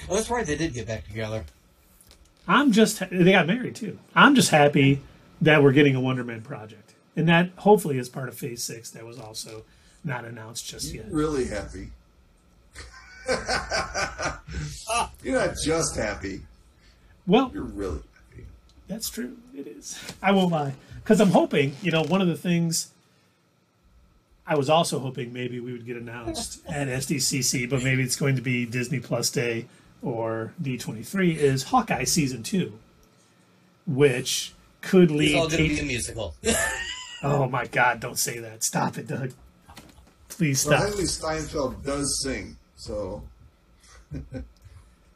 Well, that's right, they did get back together. They got married too. I'm just happy that we're getting a Wonder Man project, and that hopefully is part of Phase 6 that was also not announced just yet. Really happy. You're not just happy. Well, you're really happy. That's true. It is. I won't lie. Because I'm hoping, you know, one of the things I was also hoping maybe we would get announced at SDCC, but maybe it's going to be Disney Plus Day or D23, is Hawkeye Season 2, which could lead... It's all going to be a musical. Oh my God, don't say that. Stop it, Doug. Please stop. Well, Haley Steinfeld does sing, so...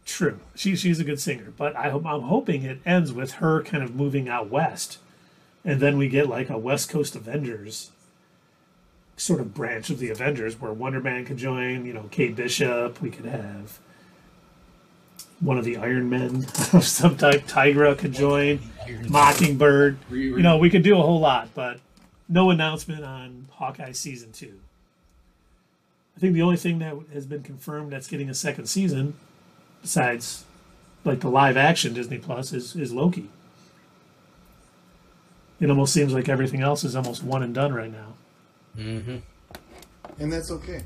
True. She's a good singer, but I'm hoping it ends with her kind of moving out west, and then we get like a West Coast Avengers sort of branch of the Avengers where Wonder Man could join, you know, Kate Bishop, we could have one of the Iron Men of some type, Tigra could join, Mockingbird. You know, we could do a whole lot, but no announcement on Hawkeye Season 2. I think the only thing that has been confirmed that's getting a second season, besides like the live action Disney Plus, is Loki. It almost seems like everything else is almost one and done right now. Mm-hmm. And that's okay.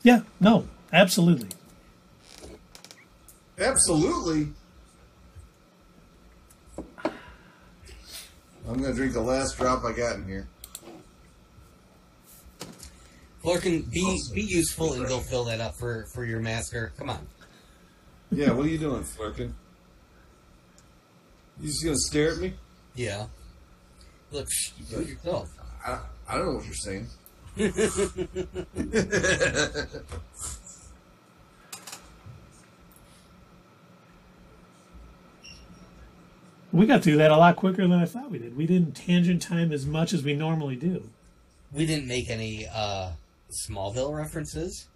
Yeah, no, absolutely. Absolutely. I'm going to drink the last drop I got in here. Florkin, be useful and go fill that up for your master. Come on. Yeah, what are you doing, Flurkin? You just gonna stare at me? Yeah. Look, do it yourself. I don't know what you're saying. We got through that a lot quicker than I thought we did. We didn't tangent time as much as we normally do. We didn't make any Smallville references.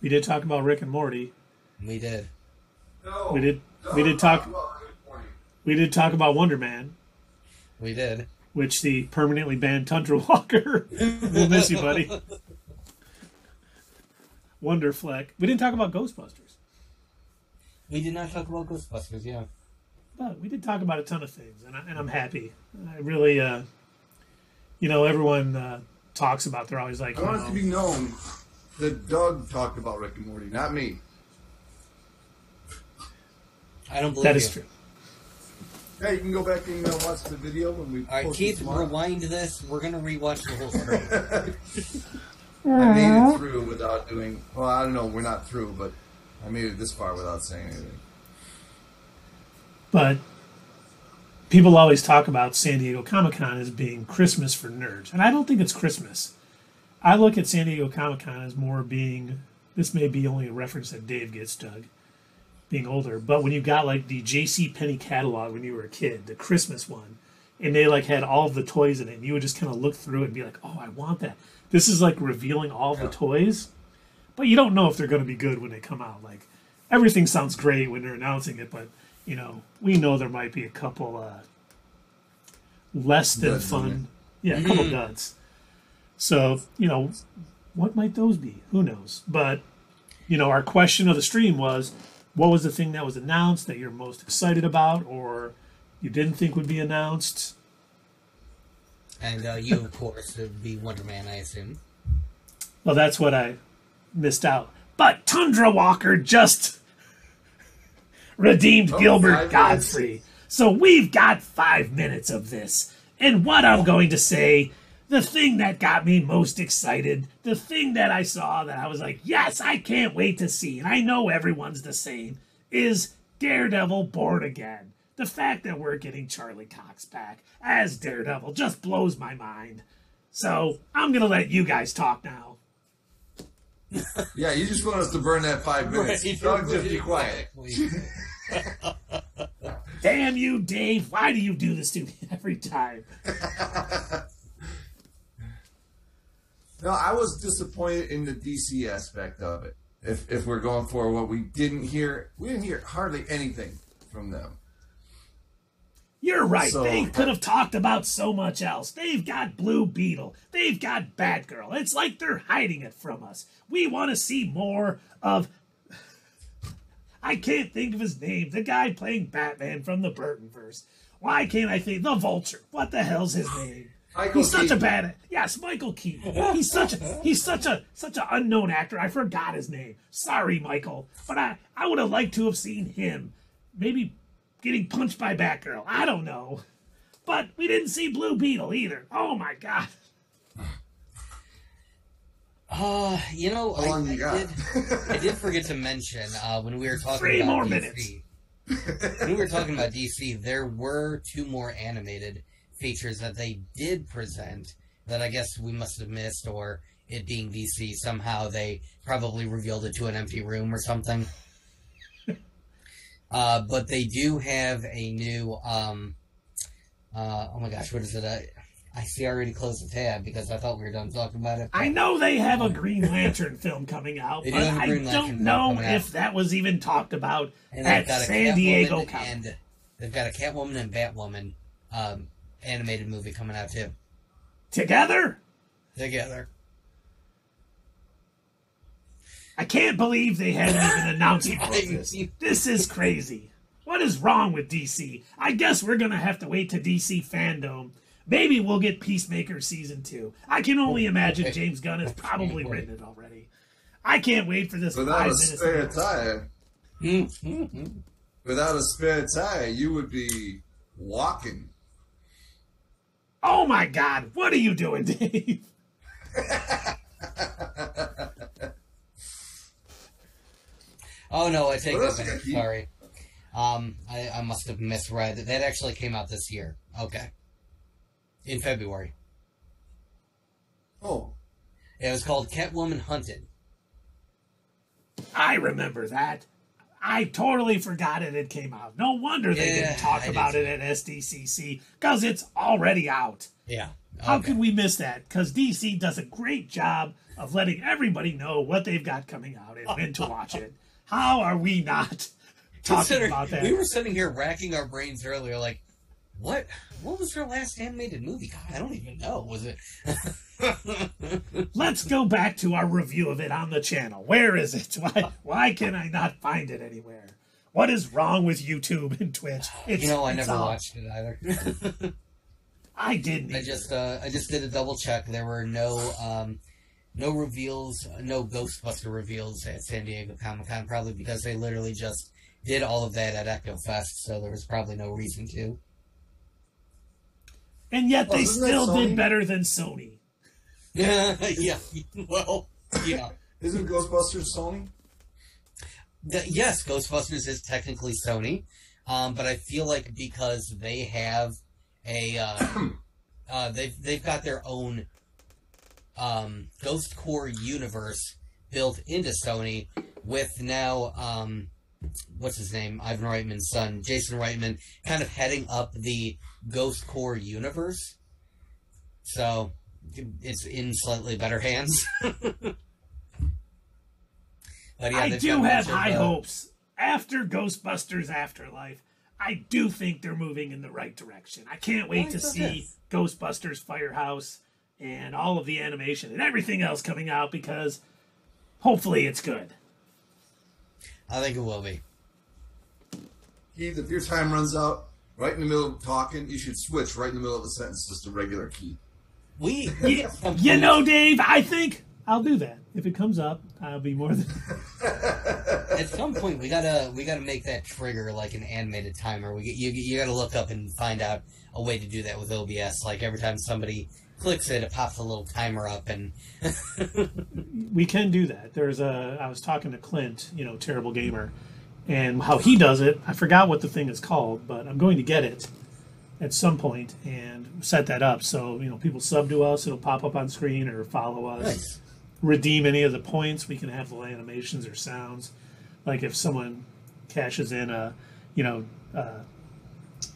We did talk about Rick and Morty. We did. No, We did talk about Wonder Man, We did. which the permanently banned Tundra Walker will miss you, buddy. Wonderfleck. We didn't talk about Ghostbusters, We did not talk about Ghostbusters, yeah. but we did talk about a ton of things, and I'm happy. I really, everyone talks about. They're always like, I want it to be known that Doug talked about Rick and Morty, not me. I don't believe that you. is true. Hey, you can go back and watch the video when we. All right, post it Keith, tomorrow. rewind this. We're going to rewatch the whole screen. I made it through without doing. Well, I don't know. We're not through, but I made it this far without saying anything. But people always talk about San Diego Comic-Con as being Christmas for nerds. And I don't think it's Christmas. I look at San Diego Comic-Con as more being, this may be only a reference that Dave gets, Doug, being older. But when you got like the J.C. Penney catalog when you were a kid, the Christmas one, and they like had all of the toys in it, and you would just kind of look through it and be like, oh, I want that. This is like revealing all the toys. But you don't know if they're going to be good when they come out. Like, everything sounds great when they're announcing it, but we know there might be a couple less than fun. Yeah, a couple duds. So, what might those be? Who knows? But, our question of the stream was, what was the thing that was announced that you're most excited about or you didn't think would be announced? And you, of course, would be Wonder Man, I assume. Well, that's what I missed out. But Tundra Walker just redeemed Gilbert Godfrey. So we've got 5 minutes of this. And what I'm going to say, the thing that got me most excited, the thing that I saw that I was like, yes, I can't wait to see, and I know everyone's the same, is Daredevil Born Again. The fact that we're getting Charlie Cox back as Daredevil just blows my mind. So I'm going to let you guys talk now. Yeah, you just want us to burn that 5 minutes. Right, Doug, just be quiet. Damn you, Dave. Why do you do this to me every time? No, I was disappointed in the DC aspect of it. If we're going for what we didn't hear hardly anything from them. You're right. So, they could have talked about so much else. They've got Blue Beetle. They've got Batgirl. It's like they're hiding it from us. We want to see more of... I can't think of his name. The guy playing Batman from the Burtonverse. Why can't I think? The Vulture. What the hell's his name? He's such a bad... Yes, Michael Keaton. He's such an unknown actor. I forgot his name. Sorry, Michael. But I would have liked to have seen him. Maybe getting punched by Batgirl. I don't know. But we didn't see Blue Beetle either. Oh, my God. I did forget to mention when we were talking 3 about more DC, minutes. When we were talking about DC, there were 2 more animated features that they did present that I guess we must have missed, or it being DC, somehow they probably revealed it to an empty room or something. But they do have a new, oh my gosh, what is it? I see I already closed the tab because I thought we were done talking about it. I know they have a Green Lantern film coming out, but I don't know if that was even talked about at San Diego Comic. They've got a Catwoman and Batwoman animated movie coming out too. Together? I can't believe they haven't even announced all of this. This is crazy. What is wrong with DC? I guess we're going to have to wait to DC Fandom. Maybe we'll get Peacemaker Season 2. I can only imagine James Gunn has probably written it already. I can't wait for this. Without a spare tire. Without a spare tire, you would be walking. Oh my God, what are you doing, Dave? Oh no, I take What that else back. you got? Sorry. I must have misread. That actually came out this year. Okay. In February. Oh. It was called Catwoman Hunted. I remember that. I totally forgot it came out. No wonder they didn't talk about it at SDCC, because it's already out. Yeah. How could we miss that? Because DC does a great job of letting everybody know what they've got coming out and when to watch it. How are we not talking about that? We were sitting here racking our brains earlier, like, what was their last animated movie? God, I don't even know. Was it? Let's go back to our review of it on the channel. Where is it? Why can I not find it anywhere? What is wrong with YouTube and Twitch? I never watched it either. I didn't. I just did a double check. There were no reveals, no Ghostbuster reveals at San Diego Comic-Con, probably because they literally just did all of that at Echo Fest, so there was probably no reason to. And yet they still did better than Sony. Yeah. Well, yeah. Isn't Ghostbusters Sony? Yes, Ghostbusters is technically Sony, but I feel like because they have they've got their own Ghost Core universe built into Sony with now what's his name, Ivan Reitman's son, Jason Reitman, kind of heading up the Ghost Core universe. So it's in slightly better hands. But yeah, I do have high hopes. After Ghostbusters Afterlife, I do think they're moving in the right direction. I can't wait to see Ghostbusters Firehouse and all of the animation and everything else coming out, because hopefully it's good. I think it will be. Keith, if your time runs out right in the middle of talking, you should switch right in the middle of a sentence just a regular key. You know, Dave, I think I'll do that. If it comes up, I'll be more than... At some point, we gotta make that trigger like an animated timer. You gotta look up and find out a way to do that with OBS. Like every time somebody clicks it, it pops a little timer up, and we can do that. I was talking to Clint, Terrible Gamer, and how he does it. I forgot what the thing is called, but I'm going to get it at some point and set that up. So, people sub to us, it'll pop up on screen, or follow us. Nice. Redeem any of the points. We can have little animations or sounds. Like if someone cashes in a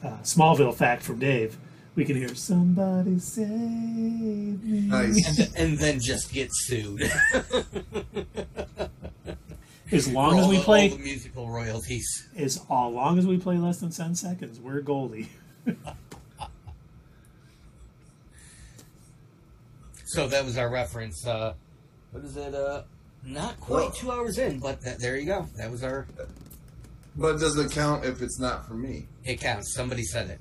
Smallville fact from Dave, we can hear "Somebody Save Me," Nice. and then just get sued. As long as we play all the musical royalties. As long as we play less than 10 seconds, we're Goldie. So that was our reference. What is it? Not quite 2 hours in, but there you go. That was our... But does it count if it's not for me? It counts. Somebody said it.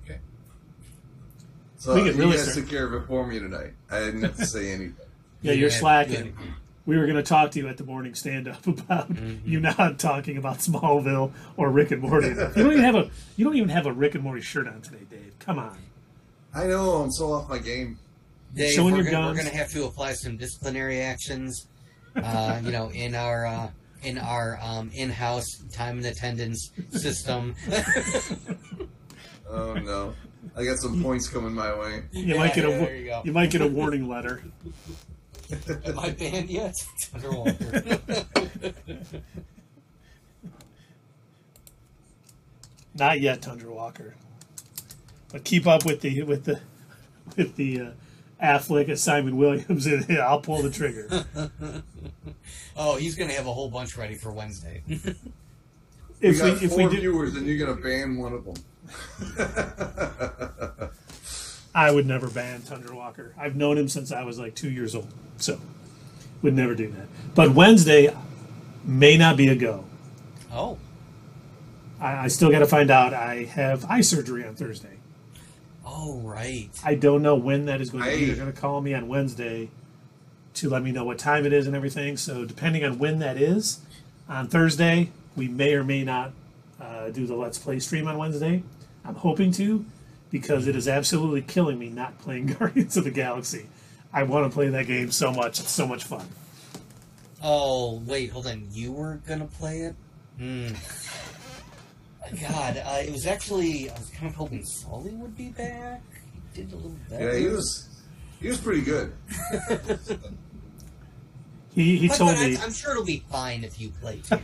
Okay. So you guys took care of it for me tonight. I didn't have to say anything. Yeah, you're slacking. We were going to talk to you at the morning stand-up about you not talking about Smallville or Rick and Morty. You don't even have a Rick and Morty shirt on today, Dave. Come on. I know. I'm so off my game. Dave, Showing we're your guns. going to have to apply some disciplinary actions. In our in-house time and attendance system. Oh no! I got some points coming my way. You might get a warning letter. Am I banned yet? Underwater. Not yet, Tundra Walker. But keep up with the Affleck and Simon Williams, and I'll pull the trigger. Oh, he's going to have a whole bunch ready for Wednesday. If we got four viewers, and you're going to ban one of them. I would never ban Tundra Walker. I've known him since I was like 2 years old, so would never do that. But Wednesday may not be a go. Oh. I still got to find out. I have eye surgery on Thursday. Oh, right. I don't know when that is going to be. They're going to call me on Wednesday to let me know what time it is and everything. So depending on when that is, on Thursday, we may or may not do the Let's Play stream on Wednesday. I'm hoping to, because it is absolutely killing me not playing Guardians of the Galaxy. I want to play that game so much. It's so much fun. Oh, wait, hold on. You were gonna play it? God, it was actually... I was kind of hoping Sully would be back. He did a little better. Yeah, he was pretty good. He told me... I'm sure it'll be fine if you play too.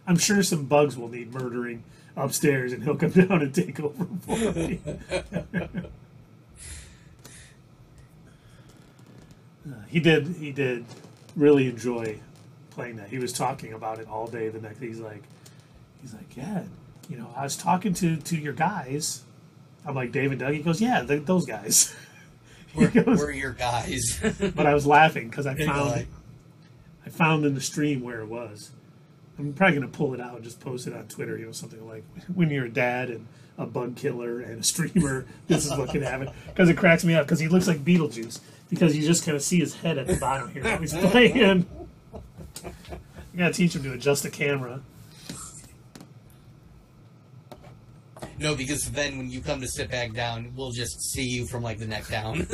I'm sure some bugs will need murdering upstairs, and he'll come down and take over for me. He did really enjoy playing that. He was talking about it all day the next. He's like, yeah, you know, I was talking to your guys. I'm like, Dave and Doug. He goes, yeah, those guys. We're your guys. But I was laughing because I found in the stream where it was. I'm probably going to pull it out and just post it on Twitter, you know, something like, when you're a dad and a bug killer and a streamer, this is what can happen. Because it cracks me up, because he looks like Beetlejuice, because you just kind of see his head at the bottom here while he's playing. You got to teach him to adjust the camera. No, because then when you come to sit back down, we'll just see you from, like, the neck down.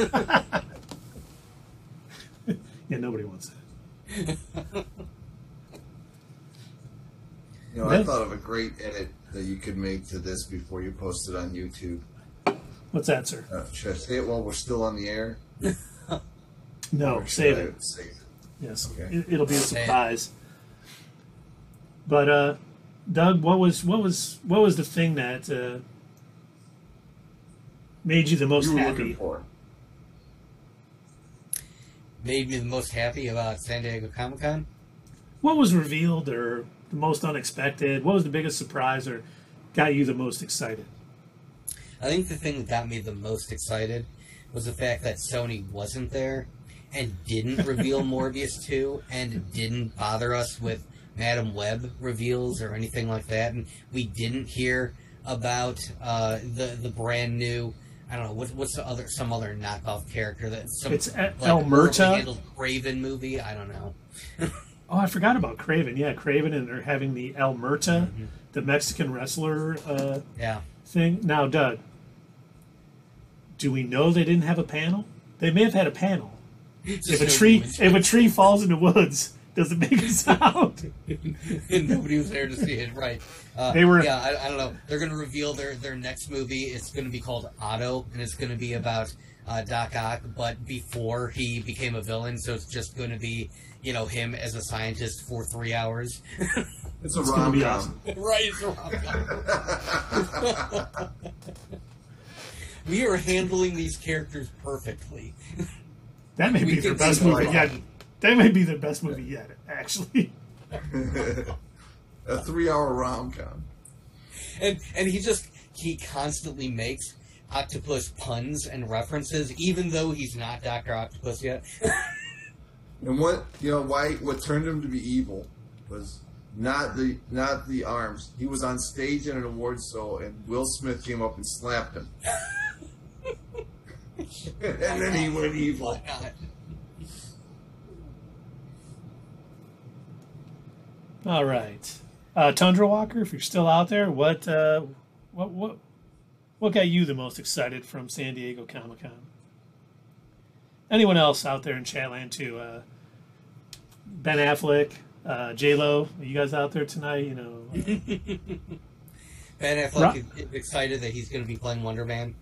Yeah, nobody wants that. You know, I thought of a great edit that you could make to this before you post it on YouTube. What's that, sir? Should I say it while we're still on the air? No, save it. Save it. Yes, Okay. It'll be a surprise. But Doug, what was the thing that made you the most You were happy? looking for. Made me the most happy about San Diego Comic-Con? What was revealed, or the most unexpected? What was the biggest surprise, or got you the most excited? I think the thing that got me the most excited was the fact that Sony wasn't there and didn't reveal Morbius 2 and didn't bother us with Madam Web reveals or anything like that. And we didn't hear about the brand new, I don't know, what's the other, some other knockoff character that it's El Murta handled Craven movie. I don't know. Oh, I forgot about Craven. Yeah, Craven, and they're having the El Murta, the Mexican wrestler thing. Now, Doug, do we know they didn't have a panel? They may have had a panel. If a tree falls in the woods, does it make a sound? And nobody was there to see it, right? They were. Yeah, I don't know. They're going to reveal their next movie. It's going to be called Otto, and it's going to be about Doc Ock, but before he became a villain. So it's just going to be, you know, him as a scientist for 3 hours. It's a rom-com. Awesome. Right, it's a rom-com. We are handling these characters perfectly. That may be their best movie yet. That may be their best movie yet, actually. A 3-hour rom-com. And he constantly makes octopus puns and references, even though he's not Dr. Octopus yet. And what turned him to be evil was not the arms. He was on stage at an awards show, and Will Smith came up and slapped him. And then he went evil. All right, Tundra Walker, if you're still out there, what got you the most excited from San Diego Comic-Con? Anyone else out there in Chatland too? Ben Affleck, J-Lo, are you guys out there tonight? You know, Ben Affleck is excited that he's going to be playing Wonder Man.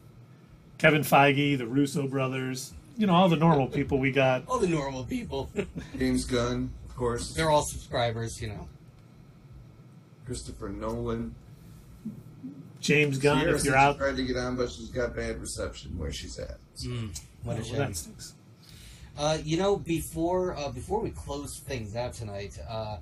Kevin Feige, the Russo brothers, you know, all the normal people we got. All the normal people. James Gunn, of course. They're all subscribers, you know. Christopher Nolan. James Gunn, Sierra if you're out. tried to get on, but she's got bad reception where she's at. So. What a shame. That stinks. You know, before we close things out tonight, I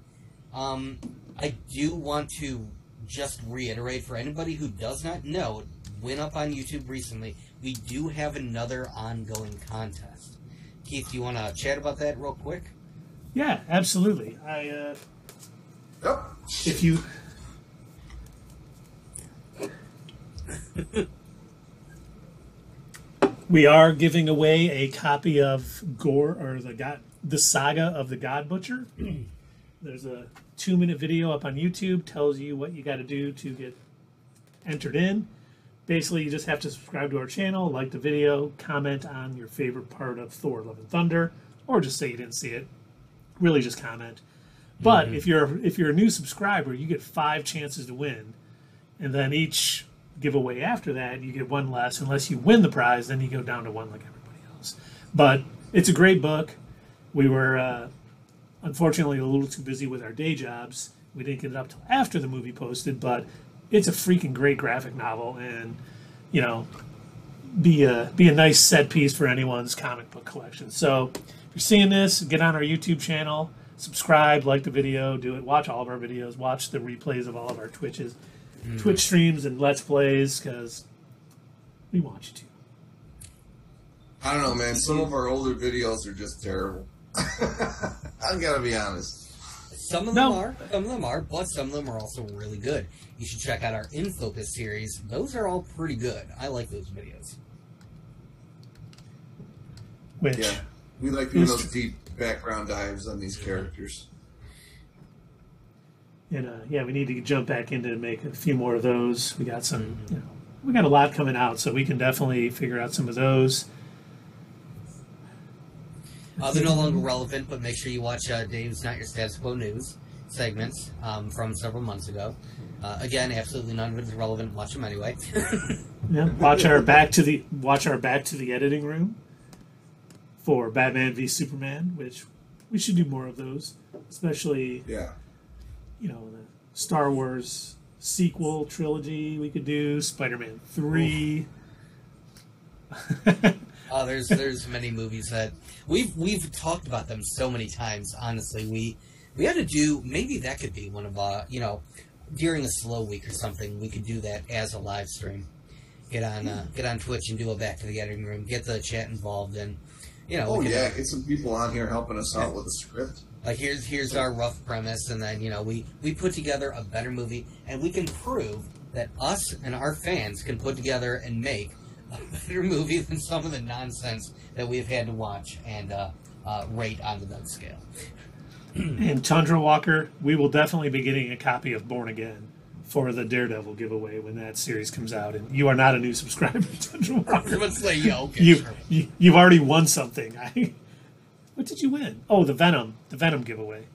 do want to just reiterate for anybody who does not know, went up on YouTube recently, we do have another ongoing contest. Keith, do you want to chat about that real quick? Yeah, absolutely. If you... We are giving away a copy of Gore, or the Saga of the God Butcher. There's a 2-minute video up on YouTube, tells you what you got to do to get entered in. Basically, you just have to subscribe to our channel, like the video, comment on your favorite part of Thor: Love and Thunder, or just say you didn't see it. really just comment. But if you're a new subscriber, you get 5 chances to win, and then each giveaway after that you get one less. Unless you win the prize, then you go down to 1 like everybody else. But it's a great book. We were unfortunately a little too busy with our day jobs. We didn't get it up till after the movie posted, but it's a freaking great graphic novel, and you know, be a nice set piece for anyone's comic book collection. So if you're seeing this, get on our YouTube channel. Subscribe, like the video, do it. Watch all of our videos. Watch the replays of all of our Twitch streams and Let's Plays, because we want you to. I don't know, man. Some of our older videos are just terrible. I gotta be honest. Some of them are, but some of them are also really good. You should check out our In Focus series. Those are all pretty good. I like those videos. Which? Yeah, we like doing those deep background dives on these characters. And yeah, we need to jump back into make a few more of those. We got some, we got a lot coming out, so we can definitely figure out some of those. They're no longer relevant, but make sure you watch Dave's Not Your Status Quo News segments from several months ago. Again, absolutely none of it is relevant. Watch them anyway. Yeah, watch our back to the editing room for Batman v Superman, which we should do more of those, especially the Star Wars sequel trilogy. We could do Spider-Man 3. There's many movies that we've talked about them so many times. Honestly, we had to do, maybe that could be one of during a slow week or something, we could do that as a live stream. Get on Twitch and do a back to the editing room. Get the chat involved, and get some people on here helping us out with a script. Like here's our rough premise, and then we put together a better movie, and we can prove that us and our fans can put together and make a better movie than some of the nonsense that we've had to watch and rate on the nut scale. And Tundra Walker, we will definitely be getting a copy of Born Again for the Daredevil giveaway when that series comes out. And you are not a new subscriber, Tundra Walker. Let's say, you've already won something. What did you win? Oh, the Venom giveaway.